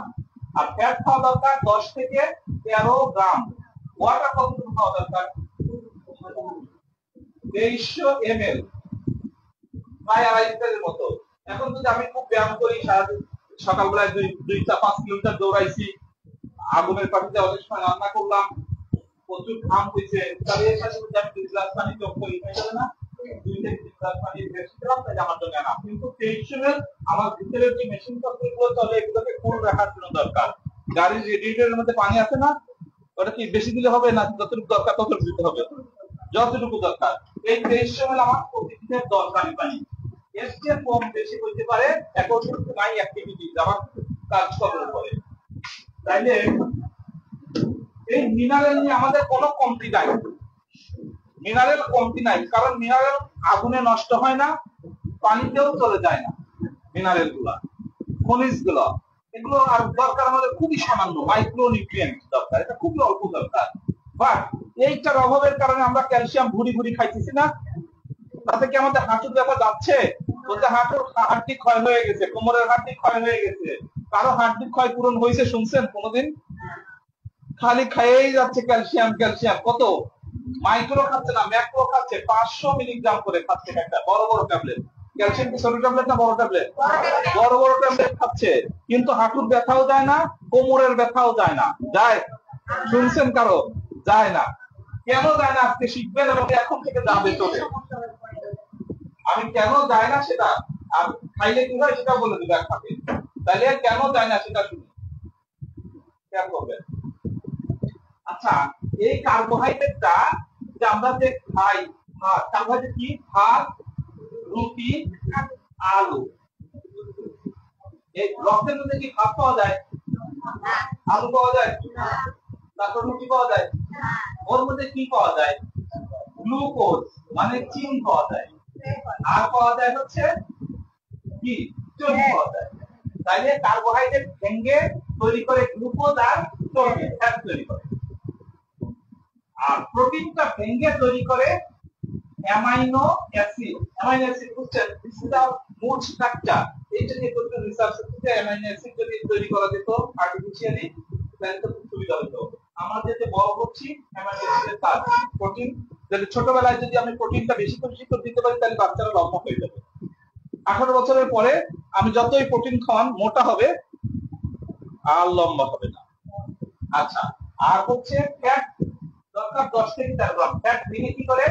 আর ফ্যাট খাওয়া দরকার 10 থেকে 13 গ্রাম। ওয়াটার কতটুকু খাওয়া দরকার? 2300 ml, প্রায় 2.5 লিটারের মতো। এখন যদি আমি খুব ব্যায়াম করি, সারাদিন সকালবেলায় 2-5 কিলোমিটার দৌড়াইছি, আগুনের পানিতে অনেক সময় রান্না করলাম, প্রচুর ঘাম হয়েছে, তাহলে এর সাথে যদি আমি 2 গ্লাস পানি যোগ করি, তাই না? 2 থেকে 3 গ্লাস পানি বেশি দিলাম, তাই আমার জন্য না। কিন্তু 2300 ml আমার ভিতরের যে মেশিন পত্রগুলো চলে এগুলোকে ফুল রাখার জন্য দরকার। গাড়ির রেডিয়েটরের মধ্যে পানি আছে না, ওটা কি বেশি দিলে হবে না? যতটুকু দরকার ততটুকু দিতে হবে, যতটুকু দরকার। এই 2300 ml আমার প্রতিদিনের দরকারি পানি। এর চেয়ে কম বেশি হইতে পারে অ্যাকর্ডিং টু মাই অ্যাক্টিভিটিজ, আমার কাজকর্মের উপরে। তাইলে এই মিনারেল নিয়ে আমাদের কোনো কমতি নাই, মিনারেল কমতি নাই, কারণ মিনারেল আগুনে নষ্ট হয় না, পানিতেও চলে যায় না। মিনারেল গুলা, খনিজ গুলো, এগুলো আর দরকার আমাদের খুবই সামান্য, মাইক্রো নিউট্রিয়েন্ট দরকার, এটা খুবই অল্প দরকার। বাট এইটার অভাবের কারণে আমরা ক্যালসিয়াম ভুড়ি ভুড়ি খাইতেছি না, তাতে কি আমাদের হাঁটুর ব্যথা যাচ্ছে? বলতে হাঁটুর হাড্ডি ক্ষয় হয়ে গেছে, কোমরের হাড্ডি ক্ষয় হয়ে গেছে। কারো হাড্ডি ক্ষয় পূরণ হয়েছে শুনছেন কোনোদিন? খালি খাইয়েই যাচ্ছে ক্যালসিয়াম ক্যালসিয়াম। কত মাইক্রো খাচ্ছে না, ম্যাক্রো খাচ্ছে, 500 মিলিগ্রাম করে খাচ্ছে একটা বড় বড় ট্যাবলেট। ক্যালসিয়াম কি ছোট ট্যাবলেট না বড় ট্যাবলেট? বড় বড় ট্যাবলেট খাচ্ছে, কিন্তু হাঁটুর ব্যথাও যায় না, কোমরের ব্যথাও যায় না। যায়? শুনছেন কারো? যায় না। কেন যায় না আজকে শিখবেন, এবং এখন থেকে যাবে চলে। আমি কেন যায় না সেটা, আর খাইলে কি হয় সেটা বলে দেবো একসাথে। তাহলে কেন যায় না সেটা শুনি, খেয়াল করবেন। আচ্ছা, এই কার্বোহাইড্রেটটা যে আমরা যে খাই, ভাত, কার্বোহাইড্রেট কি? ভাত, রুটি, আলু। এই রক্তের মধ্যে কি ভাত পাওয়া যায়? আলু পাওয়া যায়? তারপর রুটি পাওয়া যায়? ওর মধ্যে কি পাওয়া যায়? গ্লুকোজ মানে চিনি পাওয়া যায়। আর পাওয়া যায় হচ্ছে কি? চর্বি পাওয়া যায়। তাইলে কার্বোহাইড্রেট ভেঙে তৈরি করে গ্লুকোজ আর চর্বি, ফ্যাট তৈরি করে। আর প্রোটিনটা ভেঙে তৈরি করে অ্যামাইনো অ্যাসিড। অ্যামাইনো অ্যাসিড বুঝছেন? This is our mode structure. এইটা নিয়ে কোনো রিসার্চ হচ্ছে, অ্যামাইনো অ্যাসিড যদি তৈরি করা যেত আর্টিফিশিয়ালি তাহলে তো খুব সুবিধা হতো। আমরা যেতে বড় হচ্ছি অ্যামাইনো অ্যাসিডের কাজ। প্রোটিন যদি ছোটবেলায় যদি আমি প্রোটিনটা বেশি করে দিতে পারি তাহলে বাচ্চারা লম্বা হয়ে যাবে। 18 বছরের পরে আমি যতই প্রোটিন খাওয়ান মোটা হবে, আর লম্বা হবে না। আচ্ছা, আর হচ্ছে ফ্যাট দরকার 10 থেকে 13 গ্রাম। ফ্যাট ভেঙে কি করে?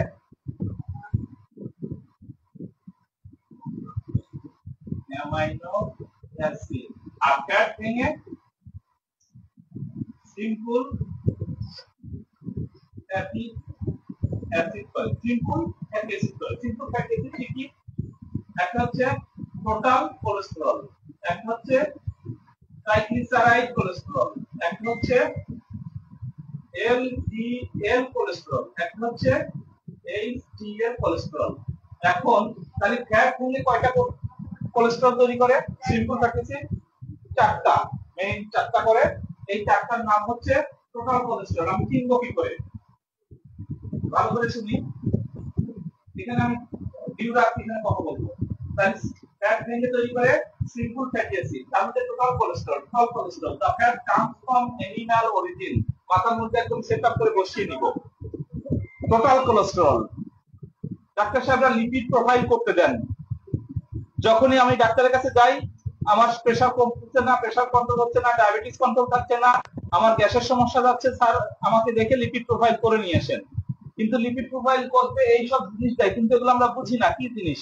Amino acid. আর ফ্যাট ভেঙে সিম্পল ফ্যাটি অ্যাসিড করে। সিম্পল ফ্যাটি অ্যাসিড করে। সিম্পল ফ্যাটি অ্যাসিড কি? একটা হচ্ছে টোটাল কোলেস্টেরল, একটা হচ্ছে ট্রাইগ্লিসারাইড কোলেস্টেরল, একটা হচ্ছে এলডিএল কোলেস্টেরল, একটা হচ্ছে এইচডিএল কোলেস্টেরল। এখন তাহলে ফ্যাট ভেঙে কয়টা কোলেস্টেরল তৈরি করে? সিম্পল ফ্যাটি অ্যাসিড 4টা, মেইন 4টা করে। এই 4টার নাম হচ্ছে টোটাল কোলেস্টেরল। আমি চিনব কি করে? ভালো করে শুনি। এখানে আমি ডিউ রাখছি, এখানে কথা বলবো। ফ্যাট ভেঙে তৈরি করে সিম্পল ফ্যাটি অ্যাসিড, তার মধ্যে total cholesterol. The fat comes from animal origin. মাথার মধ্যে একদম সেটআপ করে বসিয়ে নিব। Total cholesterol. ডাক্তার সাহেবরা লিপিড প্রোফাইল করতে দেন। যখনই আমি ডাক্তারের কাছে যাই, আমার প্রেসার কমছে না, প্রেসার কন্ট্রোল হচ্ছে না, ডায়াবেটিস কন্ট্রোল থাকছে না, আমার গ্যাসের সমস্যা যাচ্ছে, স্যার আমাকে দেখে লিপিড প্রোফাইল করে নিয়ে আসেন। কিন্তু লিপিড প্রোফাইল করতে এই সব জিনিস দেয়, কিন্তু এগুলো আমরা বুঝি না কি জিনিস।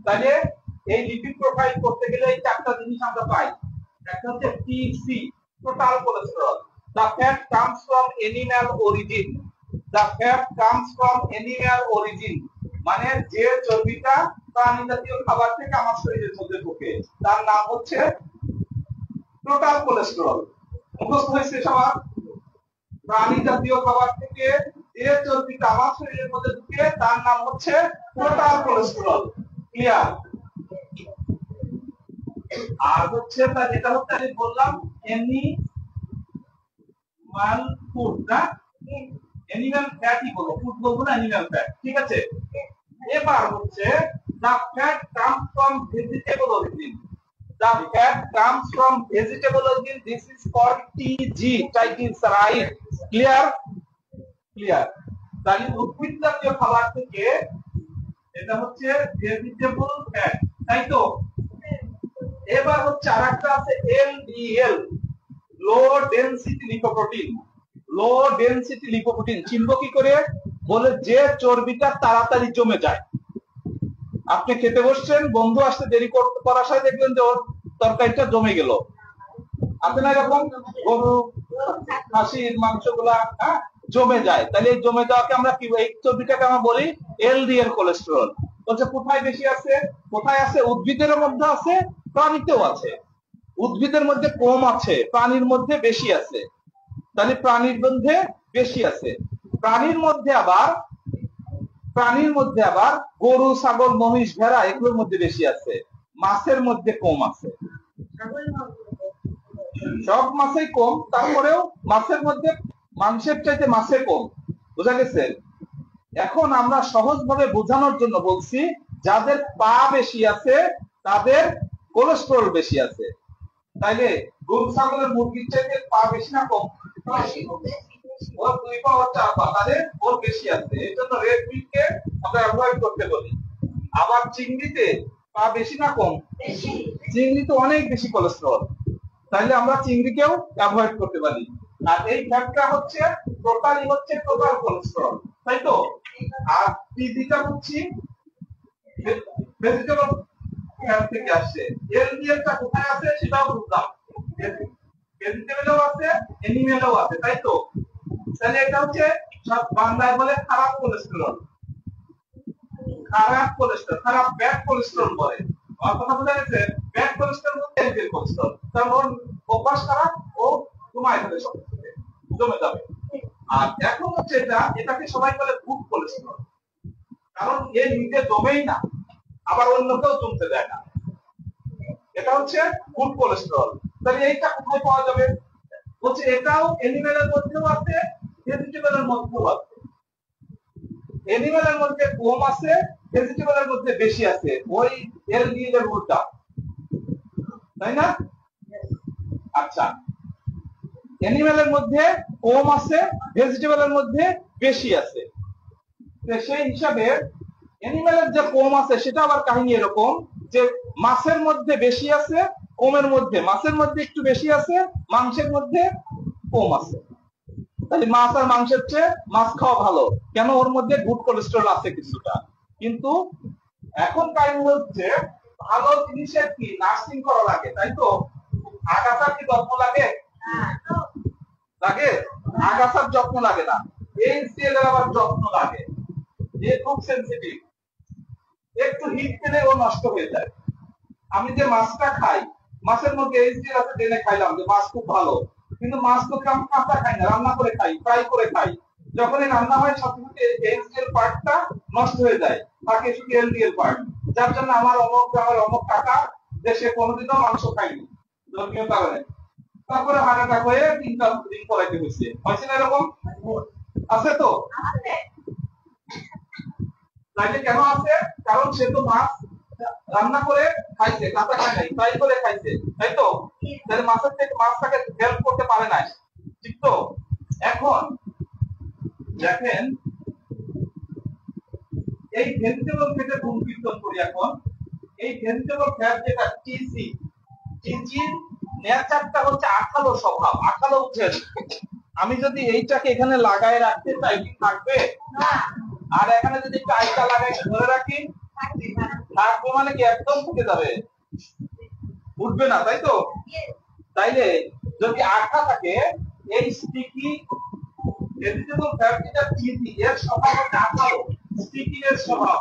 তাহলে এই লিপিড প্রোফাইল করতে গেলে এই চারটা জিনিস আমরা পাই। একটা হচ্ছে TC, total cholesterol. The fat comes from animal origin. The fat comes from animal origin মানে যে চর্বিটা প্রাণী জাতীয় খাবার থেকে আমার শরীরের মধ্যে ঢোকে তার নাম হচ্ছে টোটাল কোলেস্টেরল। মুখস্থ হয়েছে সবার? প্রাণী জাতীয় খাবার থেকে যে চর্বিটা আমার শরীরের মধ্যে ঢুকে তার নাম হচ্ছে টোটাল কোলেস্টেরল। ক্লিয়ার? আর হচ্ছে তা যেটা হচ্ছে আমি বললাম অ্যানিমাল ফুড না, অ্যানিমাল ফ্যাটই বলো, ফুড বলবো না, অ্যানিমাল ফ্যাট। ঠিক আছে? এবার হচ্ছে the fat comes from vegetable origin. The fat comes from vegetable origin. This is called TG, triglyceride. Clear? Clear. তাহলে উদ্ভিদ জাতীয় খাবার থেকে এটা হচ্ছে ভেজিটেবল ফ্যাট, তাই তো? এবার হচ্ছে আরেকটা আছে LDL, লো ডেনসিটি লিপোপ্রোটিন। লো ডেনসিটি লিপোপ্রোটিন চিনব কি করে? বলে যে চর্বিটা তাড়াতাড়ি জমে যায়। আপনি খেতে বসছেন, বন্ধু আসতে দেরি করার সাথে দেখবেন যে ওর তরকারিটা জমে গেল। আপনি না এরকম গরু খাসির মাংসগুলা জমে যায়, তাহলে এই জমে যাওয়াকে আমরা কি, এই চর্বিটাকে আমরা বলি এলডিএল কোলেস্টেরল। বলছে কোথায় বেশি আছে? কোথায় আছে? উদ্ভিদের মধ্যে আছে, প্রাণীতেও আছে। উদ্ভিদের মধ্যে কম আছে, প্রাণীর মধ্যে বেশি আছে। তাহলে প্রাণীর মধ্যে বেশি আছে। প্রাণীর মধ্যে আবার গরু, ছাগল, মহিষ, ভেড়া এগুলোর মধ্যে বেশি আছে, মাছের মধ্যে কম আছে। সব মাছেই কম, তারপরেও মাছের মধ্যে মাংসের চাইতে মাছে কম। বুঝা গেছে? এখন আমরা সহজভাবে বোঝানোর জন্য বলছি, যাদের পা বেশি আছে তাদের কোলেস্টেরল বেশি আছে। তাইলে গরু, ছাগলের, মুরগির চাইতে পা বেশি না কম? ওর 2 পা ওর 4 পা, তাদের ওর বেশি আছে। এই জন্য রেড মিটকে আমরা অ্যাভয়েড করতে বলি। আবার চিংড়িতে পা বেশি না কম? চিংড়িতে অনেক বেশি কোলেস্টেরল, তাইলে আমরা চিংড়িকেও অ্যাভয়েড করতে পারি। আর এই ফ্যাটটা হচ্ছে টোটালি হচ্ছে টোটাল কোলেস্টেরল, তাই তো? আর টিজিটা হচ্ছে ভেজিটেবল ফ্যাট থেকে আসছে। এলডিএলটা কোথায় আছে সেটাও বুঝলাম, ভেজিটেবলও আছে, অ্যানিমেলও আছে, তাই তো? তাহলে এটা হচ্ছে সব বাংলায় বলে খারাপ কোলেস্টেরল। খারাপ কোলেস্টেরল, খারাপ ব্যাড কোলেস্টেরল বলে। আর কথা বোঝা গেছে? ব্যাড কোলেস্টেরল হচ্ছে এলডিএল কোলেস্টেরল, কারণ অভ্যাস খারাপ, ও কমায় ফেলে সব জমে যাবে। আর এখন হচ্ছে এটাকে সবাই বলে গুড কোলেস্টেরল, কারণ এ নিজে জমেই না, আবার অন্যকেও জমতে দেয় না। এটা হচ্ছে গুড কোলেস্টেরল। তাহলে এইটা কোথায় পাওয়া যাবে? বলছে এটাও অ্যানিমেলের মধ্যেও আছে, ভেজিটেবলের মধ্যেও আছে। অ্যানিমেলের মধ্যে কম আছে, ভেজিটেবলের মধ্যে বেশি আছে, ওই এলডিএল এর উল্টা, তাই না? আচ্ছা, অ্যানিমেলের মধ্যে কম আছে, ভেজিটেবলের মধ্যে বেশি আছে। সেই হিসাবে অ্যানিমেলের যে কম আছে সেটা আবার কাহিনী এরকম যে মাছের মধ্যে বেশি আছে, কমের মধ্যে, মাছের মধ্যে একটু বেশি আছে, মাংসের মধ্যে কম আছে। তাই মাছ আর মাংসের চেয়ে মাছ খাওয়া ভালো, কেন? ওর মধ্যে গুড কোলেস্টেরল আছে কিছুটা। কিন্তু এখন কাহিনী হচ্ছে ভালো জিনিসের কি নার্সিং করা লাগে, তাই তো? আগাছার কি যত্ন লাগে? লাগে? আগাছার যত্ন লাগে না, এই সেলের আবার যত্ন লাগে। এ খুব সেনসিটিভ, একটু হিট পেলে ও নষ্ট হয়ে যায়। আমি যে মাছটা খাই, মাছের মধ্যে এইচডিএল আছে জেনে খাইলাম যে মাছ খুব ভালো, কিন্তু মাছ তো আমি কাঁচা খাই না, রান্না করে খাই, ফ্রাই করে খাই। যখনই রান্না হয় সাথে সাথে এইচডিএল পার্টটা নষ্ট হয়ে যায়, থাকে শুধু এলডিএল পার্ট। যার জন্য আমার অমুক কাকা যে সে কোনোদিনও মাংস খায়নি ধর্মীয় কারণে, তারপরে হার্ট অ্যাটাক হয়ে 3 দিন পড়াইতে হয়েছে। হয়েছে না এরকম? আছে তো? তাইলে কেন আছে? কারণ সে তো মাছ রান্না করে খাইছে, কাঁচা খায় নাই, ফ্রাই করে খাইছে, তাই তো? তাহলে মাছের থেকে মাছটাকে হেল্প করতে পারে নাই, ঠিক তো? এখন দেখেন এই ভেজিটেবল ফ্যাটের গুণ কীর্তন করি। এখন এই ভেজিটেবল ফ্যাট যেটা টিসি, টিসির নেচারটা হচ্ছে আঠালো স্বভাব, আঠালো উঠেন। আমি যদি এইটাকে এখানে লাগায় রাখতে চাই কি থাকবে? আর এখানে যদি টাইটা লাগাই ধরে রাখি থাকবে, মানে কি একদম ফুটে যাবে, উঠবে না, তাই তো? তাইলে যদি আঠা থাকে, এই স্টিকি ভেজিটেবল ফ্যাট যেটা টিসি এর স্বভাব হচ্ছে আঠালো, স্টিকিনেস স্বভাব,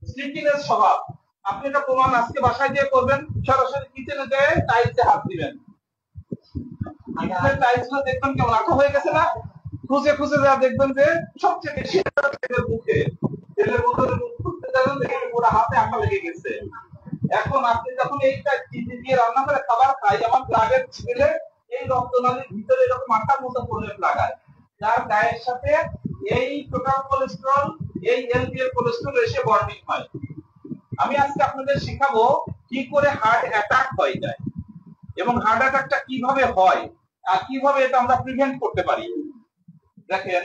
স্টিকিনেস স্বভাব। আপনি এটা প্রমাণ আজকে বাসায় দিয়ে করবেন, সরাসরি কিচেনে যেয়ে টাইলসে হাত দিবেন, টাইলসগুলো দেখবেন কেমন আঠা হয়ে গেছে না? খুঁজে খুঁজে যা দেখবেন যে সবচেয়ে বেশি তেলের মুখে, তেলের বোতলে মুখ খুঁজতে যাবেন দেখবেন পুরো হাতে আঠা লেগে গেছে। এখন আপনি যখন এইটা চিনি দিয়ে রান্না করে খাবার খাই, আমার ব্লাডের ছেলে এই রক্তনালীর ভিতরে এরকম আঠার মতো প্রলেপ লাগায়, যার গায়ের সাথে এই টোটাল কোলেস্টেরল, এই এলডিএল কোলেস্টেরল এসে বন্ডিং হয়। আমি আজকে আপনাদের শেখাবো কি করে হার্ট অ্যাটাক হয়ে যায় এবং হার্ট অ্যাটাকটা কিভাবে হয় আর কিভাবে এটা আমরা প্রিভেন্ট করতে পারি। দেখেন,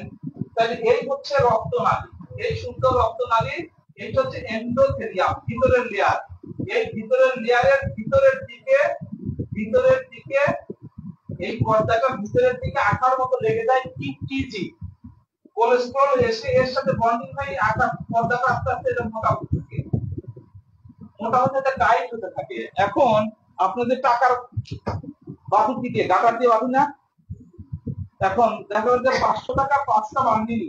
তাহলে এই হচ্ছে রক্তনালী, এই শুদ্ধ রক্তনালী, এইটা হচ্ছে এন্ডোথেলিয়াম, ভিতরের লেয়ার। এই ভিতরের লেয়ারের ভিতরের দিকে এই পর্দাটা ভিতরের দিকে আঠার মতো লেগে যায় টিজি, কোলেস্টেরল এসে এর সাথে বন্ডিং হয়ে আঠা পর্দাটা আস্তে আস্তে এটা মোটা হতে থাকে, মোটা হতে টাইট হতে থাকে। এখন আপনাদের টাকার বাঁধি দিকে গাটার দিয়ে বাঁধি না, এখন দেখা যাচ্ছে 500 টাকা 5টা বান্ডিল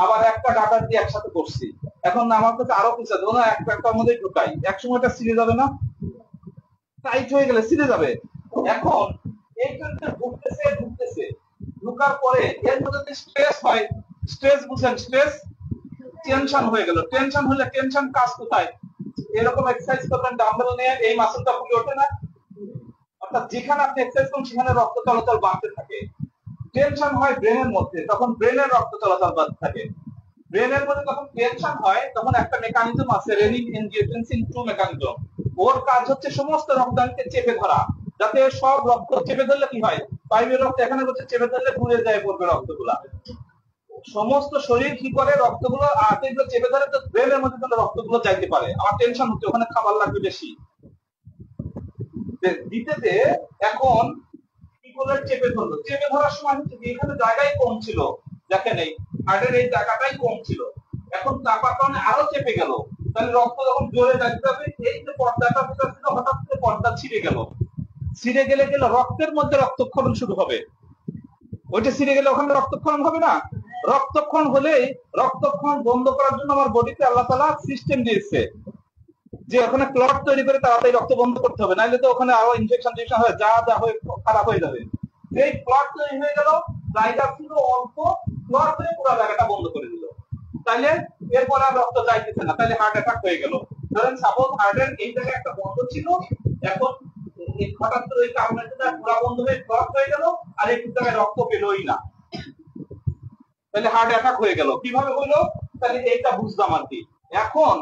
আবার একটা গাটার দিয়ে একসাথে করছি। এখন আমার কাছে আরো কিছু আছে, একটার মধ্যে ঢুকাই, একসময় এটা ছিঁড়ে যাবে না? টাইট হয়ে গেলে ছিঁড়ে যাবে। এখন এইটা ঢুকতেছে, ঢুকার পরে এর মধ্যে স্ট্রেস হয়, স্ট্রেস বুঝেন, স্ট্রেস টেনশন হয়ে গেল, টেনশন হলে টেনশন কাজ কোথায়? এরকম এক্সারসাইজ করবেন, ডাম্বেল নিয়ে এই মাসলটা ফুলে ওঠে না? অর্থাৎ যেখানে আপনি এক্সারসাইজ করুন সেখানে রক্ত চলাচল বাড়তে থাকে। টেনশন হয় ব্রেনের মধ্যে, তখন ব্রেনের রক্ত চলাচল বাড়তে থাকে। ব্রেনের মধ্যে যখন টেনশন হয় তখন একটা মেকানিজম আছে, রেনিন এনজিওটেনসিন 2 মেকানিজম। ওর কাজ হচ্ছে সমস্ত রক্তদানকে চেপে ধরা, যাতে সব রক্ত চেপে ধরলে কি হয়, পাইপের রক্ত এখানে হচ্ছে চেপে ধরলে ঘুরে যায় পড়বে রক্তগুলা, সমস্ত শরীর কি করে রক্তগুলো আর্টারিগুলো চেপে ধরে, তো ব্রেনের মধ্যে যেন রক্তগুলো যাইতে পারে। আমার টেনশন হচ্ছে ওখানে খাবার লাগবে বেশি দিতে। এখন কি করে চেপে ধরলো, চেপে ধরার সময় হচ্ছে এখানে জায়গায় কম ছিল, দেখেন এই হার্টের এই জায়গাটাই কম ছিল, এখন চাপার কারণে আরো চেপে গেল, তাহলে রক্ত যখন জোরে যাইতে হবে, এই যে পর্দাটা ভিতর ছিল হঠাৎ করে পর্দা ছিঁড়ে গেল, ছিঁড়ে গেলে রক্তের মধ্যে রক্তক্ষরণ শুরু হবে। ওইটা ছিঁড়ে গেলে ওখানে রক্তক্ষরণ হবে না? রক্তক্ষরণ হলেই রক্তক্ষরণ বন্ধ করার জন্য আমার বডিতে আল্লাহ তাআলা সিস্টেম দিয়েছে যে ওখানে ক্লট তৈরি করে তাড়াতাড়ি রক্ত বন্ধ করতে হবে, নাইলে তো ওখানে আরো ইনফেকশন হয়ে যা হয়ে খারাপ হয়ে যাবে। এই ক্লট তৈরি হয়ে গেল, জায়গা ছিল অল্প, ক্লট হয়ে পুরো জায়গাটা বন্ধ করে দিল, তাইলে এরপর আর রক্ত যাইতেছে না, তাইলে হার্ট অ্যাটাক হয়ে গেল। ধরেন সাপোজ হার্টের এই জায়গায় একটা বন্ধ ছিল, এখন হঠাৎ করে ওই কারণে পুরা বন্ধ হয়ে ক্লট হয়ে গেল, আর এই জায়গায় রক্ত পেলই না, তাহলে হার্ট অ্যাটাক হয়ে গেল। কিভাবে হলো? তাহলে এইটা বুঝলাম আর কি। এখন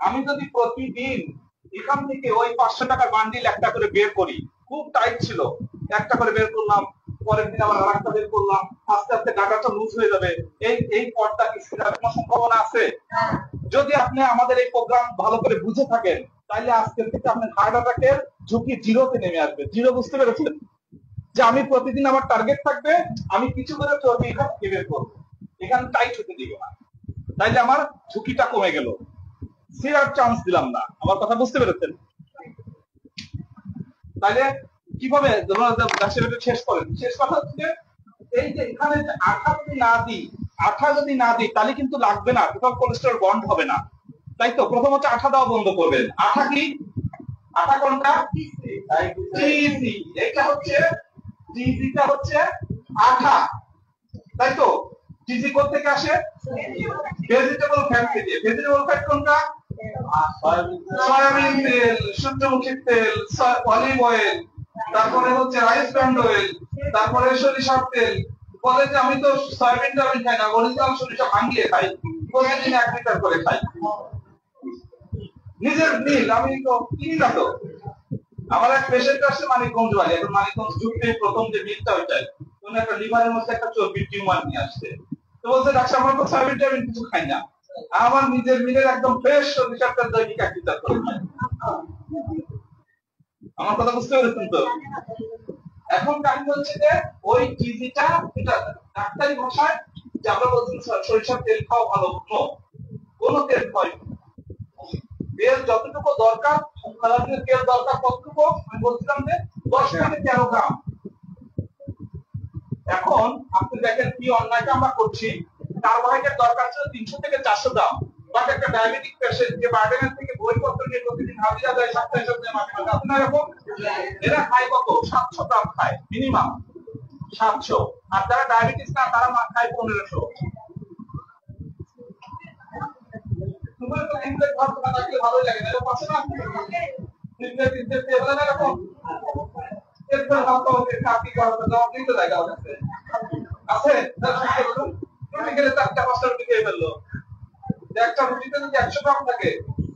আমি যদি প্রতিদিন এখান থেকে ওই 500 টাকার বান্ডিল একটা করে বের করি, খুব টাইট ছিল, একটা করে বের করলাম, পরের দিন আবার আরেকটা বের করলাম, আস্তে আস্তে গাটাটা লুজ হয়ে যাবে, এই পথটা কি ছেড়ার কোনো সম্ভাবনা আছে? যদি আপনি আমাদের এই প্রোগ্রাম ভালো করে বুঝে থাকেন, তাহলে আজকের থেকে আপনার হার্ট অ্যাটাকের ঝুঁকি জিরোতে নেমে আসবে। জিরো বুঝতে পেরেছেন? যে আমি প্রতিদিন আমার টার্গেট থাকবে, আমি কিছু করে চর্বি এখান থেকে বের করবো, এখানে টাইট হতে দিব না, তাইলে আমার ঝুঁকিটা কমে গেল, সিরার চান্স দিলাম না। আমার কথা বুঝতে পেরেছেন? তাইলে কিভাবে শেষ করেন? শেষ কথা হচ্ছে এই যে এখানে আঠা যদি না দিই তাহলে কিন্তু লাগবে না, টোটাল কোলেস্টেরল বন্ড হবে না, তাই তো? প্রথম হচ্ছে আঠা দেওয়া বন্ধ করবেন। আঠা কি? আঠা কোনটা? টিজি। এটা হচ্ছে টিজিটা হচ্ছে আঠা, তাই তো? টিজি কোথা থেকে আসে? ভেজিটেবল ফ্যাট থেকে। ভেজিটেবল ফ্যাট কোনটা? সয়াবিন তেল, সূর্যমুখীর তেল, অলিভ অয়েল, তারপরে হচ্ছে রাইস ব্র্যান্ড অয়েল, তারপরে সরিষার তেল, বলে যে আমি তো সয়াবিন টাবিন খাই না, অরিজিনাল সরিষা ভাঙিয়ে খাই, প্রতিদিন 1 লিটার করে খাই। নিজের মিল, আমি তো কিনি না তো। আমার এক পেশেন্ট আসছে মানিকগঞ্জ বাড়ি, এখন মানিকগঞ্জ ঢুকতে প্রথম যে মিলটা ওইটাই, উনি একটা লিভারের মধ্যে একটা চর্বির টিউমার নিয়ে আসছে। তো বলছে ডাক্তার আমরা তো সয়াবিন টাবিন কিছু খাই না, আমার নিজের মিলের একদম ফ্রেশ সরিষাটা দৈনিক 1 লিটার করে খাই। আমার কথা বুঝতে পেরেছেন তো? এখন কাহিনী হচ্ছে যে ওই টিজিটা, এটা ডাক্তারি ভাষায় যে আমরা বলছি সরিষার তেল খাওয়া ভালো, কোনো তেল খাওয়াই, তেল যতটুকু দরকার, সারাদিনের তেল দরকার কতটুকু আমি বলছিলাম যে 10 থেকে 13 গ্রাম। এখন আপনি দেখেন কি অন্যায়টা আমরা করছি। কার্বোহাইড্রেট দরকার ছিল 300 থেকে 400 গ্রাম, বাট একটা ডায়াবেটিক পেশেন্ট যে বার্ডেনের থেকে বইপত্র নিয়ে প্রতিদিন হাজিরা দেয় সপ্তাহে সপ্তাহে মাসে মাসে, আপনার এরকম এরা খায় কত? 700 গ্রাম খায় মিনিমাম, 700। আর যারা ডায়াবেটিস না তারা খায় 1500। তোমার তো ইনটেক ভাত না থাকলে ভালোই লাগে না, এরকম আছে না? ইনটেক টেবিলে না এরকম এরপর ভাত তো কাকি করতে দাও, দিতে জায়গা আছে আছে তুমি গেলে 4-5টা রুটি খেয়ে ফেললো। একটা রুটিতে যদি 100 গ্রাম থাকে,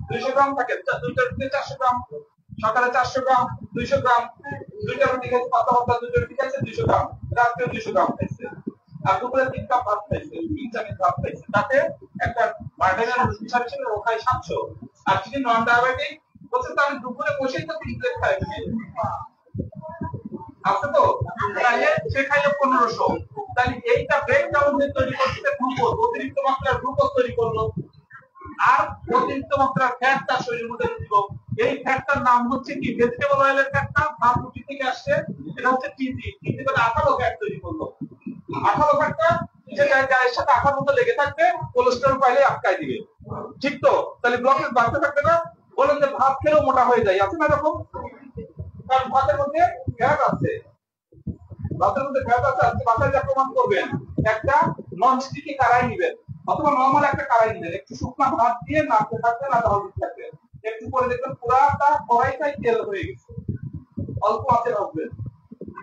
200 গ্রাম থাকে, দুইটা রুটিতে 400 গ্রাম, সকালে 400 গ্রাম, 200 গ্রাম, দুইটা রুটি খেয়েছে, পাতা পাতা দুইটা রুটি খাইছে 200 গ্রাম, রাত্রে 200 গ্রাম খাইছে, আর দুপুরে 3 কাপ ভাত খাইছে, 3 চামচ ভাত খাইছে, তাতে একটা বার্ডেনের হিসাব ছিল ও খায় 700। আর যদি নন ডায়াবেটিক বলছে তো আমি দুপুরে বসেই তো 3 প্লেট খাই আছে তো, তাহলে সে খাইলে 1500। তাহলে এইটা ব্রেকডাউন দিয়ে তৈরি করতে গ্লুকোজ, অতিরিক্ত মাত্রার গ্লুকোজ তৈরি করলো, আর অতিরিক্ত মাত্রার ফ্যাট তার শরীরের মধ্যে দিল। এই ফ্যাটটার নাম হচ্ছে কি? ভেজিটেবল অয়েলের ফ্যাটটা ভাত রুটি থেকে আসছে, এটা হচ্ছে টিজি। টিজি মানে আঠালো ফ্যাট তৈরি করলো। আঠালো ফ্যাটটা যে গায়ের সাথে আঠার মতো লেগে থাকবে, কোলেস্টেরল পাইলে আটকায় দিবে, ঠিক তো? তাহলে ব্লকেজ বাড়তে থাকবে না? বলেন যে ভাত খেলেও মোটা হয়ে যায়, আছে না এরকম? কারণ ভাতের মধ্যে ফ্যাট আছে, ভাতের মধ্যে ফ্যাট আছে। আজকে বাসায় যা প্রমাণ করবেন, একটা নন স্টিকি কড়াই নিবেন অথবা নরমাল একটা কড়াই নিবেন, একটু শুকনো ভাত দিয়ে নাড়তে থাকবেন আর হলুদ থাকবেন, একটু পরে দেখবেন পুরাটা কড়াইটাই তেল হয়ে গেছে, অল্প আঁচে রাখবেন,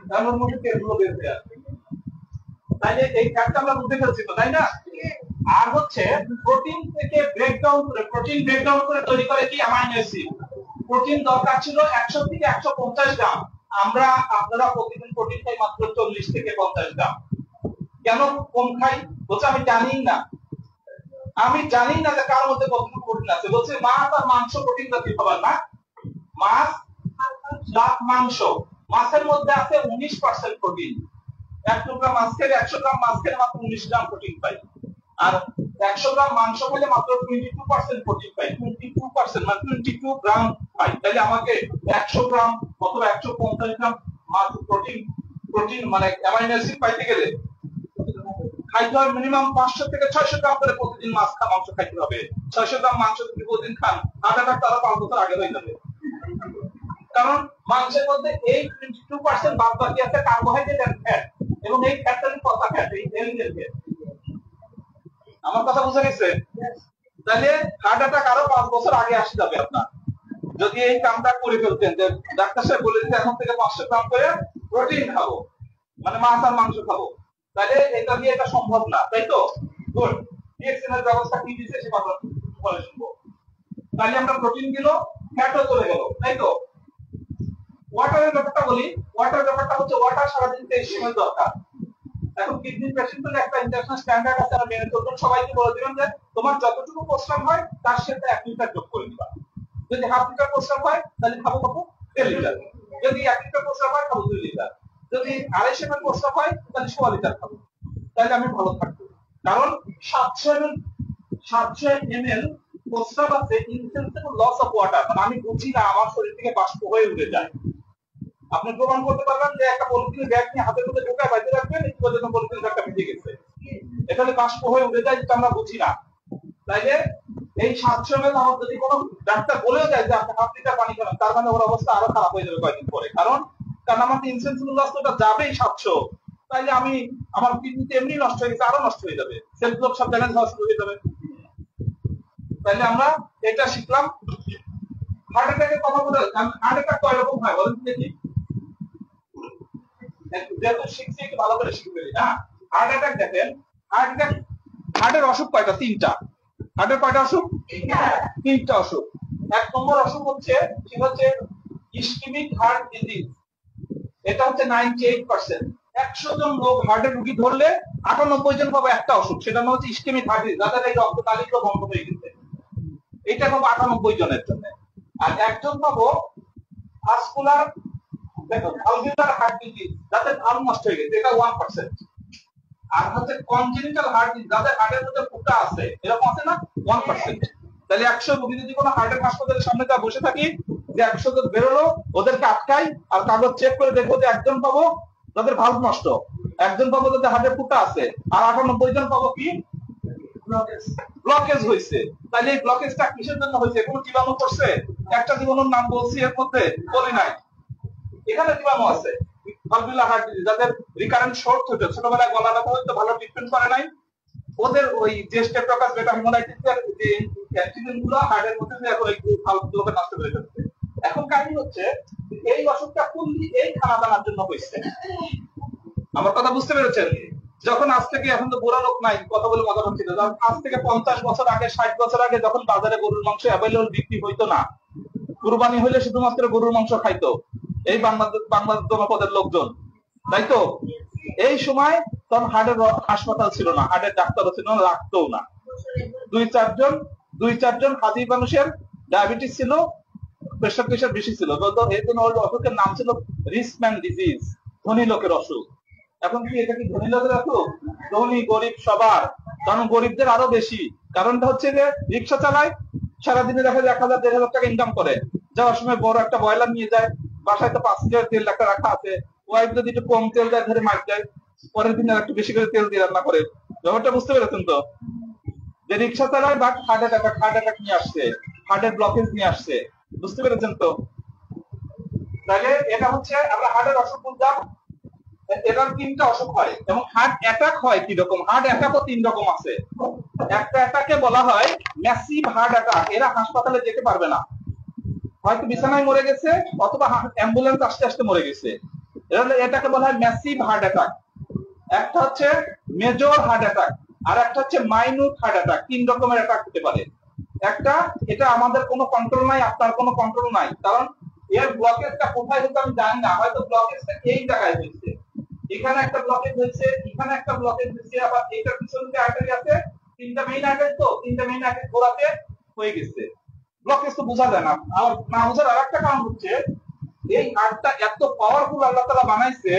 তার মধ্যে তেলগুলো বের হয়ে আসবে। তাইলে এই ফ্যাটটা আমরা বুঝতে ফেলছি তো, তাই না? আর হচ্ছে প্রোটিন থেকে ব্রেকডাউন করে, প্রোটিন ব্রেকডাউন করে তৈরি করে কি? Amino acid. প্রোটিন দরকার ছিল 100 থেকে 150 গ্রাম, আপনারা প্রতিদিন প্রোটিন খাই মাত্র 40 থেকে 50 গ্রাম। কেন কম খাই? বলছে আমি জানি না, আমি জানি না যে কার মধ্যে কতটুকু প্রোটিন আছে। বলছে মাছ আর মাংস প্রোটিন জাতীয় খাবার না, মাছ প্লাস মাংস, মাছের মধ্যে আছে 19% প্রোটিন। 1 টুকরা মাছ খেলে 100 গ্রাম মাছ খেলে মাত্র 19 গ্রাম প্রোটিন পাই, আর 100 গ্রাম মাংস খেলে মাত্র 22% প্রোটিন পাই, 22% মানে 22 গ্রাম পাই। তাহলে আমাকে 100 গ্রাম অথবা 150 গ্রাম মাছ প্রোটিন মানে অ্যামাইনো অ্যাসিড পাইতে গেলে খাইতে হবে মিনিমাম 500 থেকে 600 গ্রাম করে প্রতিদিন মাংস খাইতে হবে। 600 গ্রাম মাংস যদি প্রতিদিন খান, হার্ট অ্যাটাক তারা 5 বছর আগে হয়ে যাবে। কারণ মাংসের মধ্যে এই 22% বাদ বাকি আছে কার্বোহাইড্রেট এন্ড ফ্যাট, এবং এই ফ্যাটটারই কথা ফ্যাট, এই এলিমেন্ট ফ্যাট। আমার কথা বুঝা গেছে? তাহলে হার্ট অ্যাটাক আরো 5 বছর আগে আসে যাবে আপনার, যদি এই কামটা করে ফেলতেন যে ডাক্তার সাহেব বলে দিতে এখন থেকে 500 গ্রাম করে প্রোটিন খাবো, মানে মাছ আর মাংস খাবো, তাহলে এটা দিয়ে এটা সম্ভব না, তাই তো? গুড। ডিএক্সএন এর ব্যবস্থা কি দিয়েছে সে কথা বলে শুনবো। তাহলে আমরা প্রোটিন গেল, ফ্যাটও চলে গেল, তাই তো? ওয়াটারের ব্যাপারটা বলি। ওয়াটার ব্যাপারটা হচ্ছে ওয়াটার সারাদিন 23 ml দরকার। এখন কিডনি পেশেন্টের একটা ইন্টারন্যাশনাল স্ট্যান্ডার্ড আছে, আমরা মেনে চলবেন। সবাইকে বলে দিবেন যে তোমার যতটুকু প্রস্রাব হয় তার সাথে 1 লিটার যোগ করে দিবা। যদি হাফ লিটার প্রস্রাব হয় তাহলে খাবো কত? 1.5 লিটার। যদি 1 লিটার প্রস্রাব হয় খাবো 2 লিটার। যদি 250 ml প্রস্রাব হয় তাহলে 1.5 লিটার খাবো। তাহলে আমি ভালো থাকবো। কারণ 700 ml প্রস্রাব আছে ইনসেন্সিবল লস অফ ওয়াটার, মানে আমি বুঝি না আমার শরীর থেকে বাষ্প হয়ে উঠে যায়। আপনি প্রমাণ করতে পারবেন যে একটা পলিথিনের ব্যাগ নিয়ে হাতের মধ্যে ঢোকায় বাইরে রাখবেন, একটু পর্যন্ত পলিথিনের ব্যাগটা ভিজে গেছে, এখানে বাষ্প হয়ে উঠে যায়, যেটা আমরা বুঝি না। তাইলে এই 700 ml আমার যদি কোনো ডাক্তার বলেও যায় যে আপনি হাফ লিটার পানি খাবেন, তার মানে ওর অবস্থা আরো খারাপ হয়ে যাবে কয়েকদিন পরে। কারণ আমার ইনসেন্সিবল লস তো যাবেই 700, তাইলে আমার কিডনিতে এমনি নষ্ট হয়ে গেছে, আরো নষ্ট হয়ে যাবে, সেল ব্লক সব ড্যামেজ হওয়া শুরু হয়ে যাবে। তাইলে আমরা এটা শিখলাম। হার্ট অ্যাটাকের কথা বলে, হার্ট অ্যাটাক কয় রকম হয় বলেন দেখি? যেহেতু শিখছি একটু ভালো করে শিখবে না। হার্ট অ্যাটাক দেখেন, হার্ট অ্যাটাক, হার্টের অসুখ কয়টা? তিনটা। হার্টের কয়টা অসুখ? তিনটা অসুখ। এক নম্বর অসুখ হচ্ছে, সেটা হচ্ছে ইসকেমিক হার্ট ডিজিজ। এটা হচ্ছে 98%। 100 জন লোক হার্টের রোগী ধরলে 98 জন পাবো একটা অসুখ, সেটা হচ্ছে ইসকেমিক হার্ট ডিজিজ, যাদের এই রক্ততালিকা বন্ধ হয়ে গেছে। এটা পাবো 98 জনের জন্য। আর একজন পাবো ভাস্কুলার, দেখো ভালভুলার হার্ট ডিজিজ, যাদের ভালভ নষ্ট হয়ে গেছে, এটা 1%। আর হচ্ছে কনজেনিটাল হার্ট ডিজিজ, যাদের হার্টের মধ্যে ফুটা আছে, এরকম আছে না, 1%। তাহলে 100 রোগী যদি কোনো হার্টের হাসপাতালের সামনে যা বসে থাকি, যে 100 জন বেরোলো, ওদেরকে আটকাই আর কাগজ চেক করে দেখবো যে একজন পাবো যাদের ভালভ নষ্ট, একজন পাবো যাদের হার্টের ফুটা আছে, আর 98 জন পাবো কি ব্লকেজ হয়েছে। তাহলে এই ব্লকেজটা কিসের জন্য হয়েছে? কোনো জীবাণু করছে? একটা জীবাণুর নাম বলছি, এর মধ্যে বলি নাই। এখানে জীবাণু আছে। ভালভুলার হার্ট ডিজিজ, যাদের রিকারেন্ট শর্ট হতো, ছোটবেলায় গলা ব্যথা হইতো, ভালো ট্রিটমেন্ট করে নাই, ওদের ওই যে স্টেপটোকাস বেটা হিমোলাইটিসের যে অ্যান্টিজেন গুলো হার্টের মধ্যে ওই ভালভগুলোকে নষ্ট করে ফেলছে। এখন কাহিনী হচ্ছে এই অসুখটা ফুললি এই খানা দানার জন্য হয়েছে। আমার কথা বুঝতে পেরেছেন? যখন আজ থেকে, এখন তো বুড়া লোক নাই, কথা বলে মজা হচ্ছিল, আজ থেকে 50 বছর আগে, 60 বছর আগে, যখন বাজারে গরুর মাংস অ্যাভেলেবল বিক্রি হইতো না, কুরবানি হইলে শুধুমাত্র গরুর মাংস খাইতো এই বাংলাদেশ জনপদের লোকজন, তাই তো? এই সময় তখন হার্টের হাসপাতাল ছিল না, হার্টের ডাক্তারও ছিল না, লাগতোও না। দুই চারজন হাজি মানুষের ডায়াবেটিস ছিল, প্রেশার বেশি ছিল, এই জন্য ওর অসুখের নাম ছিল রিচম্যান ডিজিজ, ধনী লোকের অসুখ। এখন কি এটা কি ধনী লোকের অসুখ? ধনী গরিব সবার, কারণ গরিবদের আরো বেশি। কারণটা হচ্ছে যে রিক্সা চালায়, সারাদিনে দেখা যায় 1000 1500 টাকা ইনকাম করে, যাওয়ার সময় বড় একটা বয়লার নিয়ে যায়, বাসায় তো 5 লিটার তেল একটা রাখা আছে, ওয়াইফ যদি একটু কম তেল দেয় ধরে মার যায়, পরের দিন একটু বেশি করে তেল দিয়ে রান্না করে। ব্যাপারটা বুঝতে পেরেছেন তো? যে রিক্সা চালায় বাট হার্ট অ্যাটাক নিয়ে আসছে, হার্টের ব্লকেজ নিয়ে আসছে। বুঝতে পেরেছেন তো? তাহলে এটা হচ্ছে আমরা হার্টের অসুখ বুঝলাম। এটার তিনটা অসুখ হয়, এবং হার্ট অ্যাটাক হয় কি রকম? হার্ট অ্যাটাকও 3 রকম আছে। একটা অ্যাটাকে বলা হয় ম্যাসিভ হার্ট অ্যাটাক। এরা হাসপাতালে যেতে পারবে না, হয়তো বিছানায় মরে গেছে অথবা অ্যাম্বুলেন্স আসতে আসতে মরে গেছে, এটাকে বলা হয় ম্যাসিভ হার্ট অ্যাটাক। একটা হচ্ছে মেজর হার্ট অ্যাটাক, আর একটা হচ্ছে মাইনুট হার্ট অ্যাটাক। 3 রকমের অ্যাটাক হতে পারে। একটা, এটা আমাদের কোনো কন্ট্রোল নাই, আপনার কোনো কন্ট্রোল নাই, কারণ এর ব্লকেজটা কোথায় হচ্ছে আমি জানি না, হয়তো ব্লকেজটা এই জায়গায় হয়েছে, এখানে একটা ব্লকেজ হয়েছে, এখানে একটা ব্লকেজ হয়েছে, আবার এইটার পিছনে আর্টারি আছে, 3টা মেইন আর্টারি, তো 3টা মেইন আর্টারি গোড়াতে হয়ে গেছে। ব্লকেজ তো বোঝা যায় না। আর না বোঝার আরেকটা কারণ হচ্ছে এই হার্টটা এত পাওয়ারফুল আল্লাহ তাআলা বানাইছে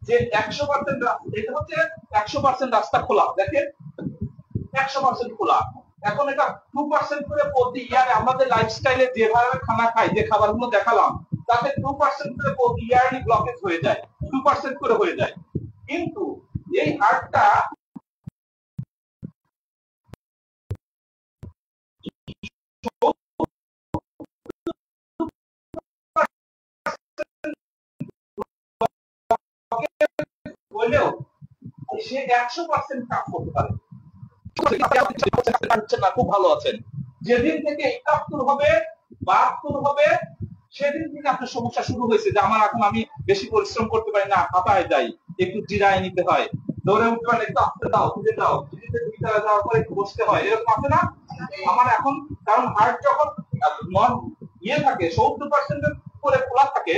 যে 100% এটা হচ্ছে 100% রাস্তা খোলা। দেখেন 100% খোলা। এখন এটা 2% করে প্রতি ইয়ারে আমাদের লাইফস্টাইলে যেভাবে খানা খাই, যে খাবারগুলো দেখালাম, তাতে 2% করে প্রতি ইয়ারই ব্লকেজ হয়ে যায়, 2% করে হয়ে যায়। কিন্তু এই হার্টটা হলেও সে 100% কাজ করতে পারে। খুব ভালো আছেন, যেদিন থেকে 71 হবে 72 হবে, সেদিন থেকে আপনার সমস্যা শুরু হয়েছে যে আমার এখন আমি বেশি পরিশ্রম করতে পারি না, হাঁপায় যাই, একটু জিরায় নিতে হয়, দৌড়ে উঠতে পারলে একটু আসতে দাও, ফিরে দাও, যাওয়ার পরে একটু বসতে হয়, এরকম আছে না? আমার এখন, কারণ হার্ট যখন ইয়ে থাকে 70% করে খোলা থাকে,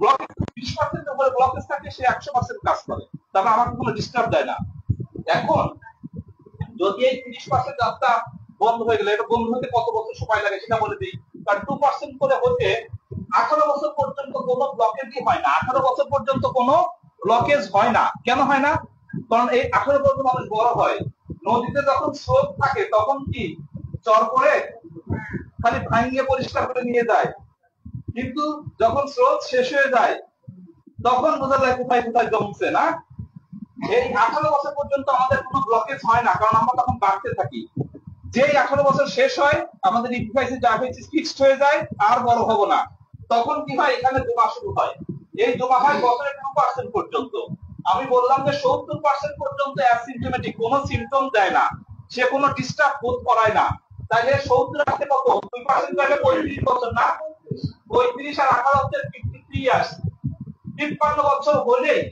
ব্লক 20% উপরে ব্লকেজ থাকে, সে 100% কাজ করে, তারপর আমাকে কোনো ডিস্টার্ব দেয় না। এখন যদি এই 30% রাস্তা বন্ধ হয়ে গেলে, এটা বন্ধ হতে কত বছর সময় লাগে সেটা বলে দিই। কারণ 2% করে হতে 18 বছর পর্যন্ত কোনো ব্লকেজই হয় না। 18 বছর পর্যন্ত কোনো ব্লকেজ হয় না। কেন হয় না? কারণ এই 18 বছর মানুষ বড় হয়। নদীতে যখন স্রোত থাকে তখন কি চর করে খালি ভাঙিয়ে পরিষ্কার করে নিয়ে যায়, কিন্তু যখন স্রোত শেষ হয়ে যায় তখন বোঝা যায় কোথায় কোথায় জমছে না। এই 18 বছর পর্যন্ত আমাদের কোনো ব্লকেজ হয় না, কারণ আমরা তখন বাড়তে থাকি। যেই 18 বছর শেষ হয় আমাদের ইপিফাইসিস ডায়াবেটিস ফিক্সড হয়ে যায়, আর বড় হবো না। তখন কি হয়? এখানে জমা শুরু হয়। এই জমা হয় বছরে 2% পর্যন্ত। আমি বললাম যে 70% পর্যন্ত অ্যাসিম্পটোমেটিক, কোনো সিম্পটম দেয় না, সে কোনো ডিস্টার্ব বোধ করায় না। তাহলে 70 আসতে কত? 2% তাহলে 35 বছর না? 35 আর 18 হচ্ছে 53 ইয়ার্স। 53 বছর হলেই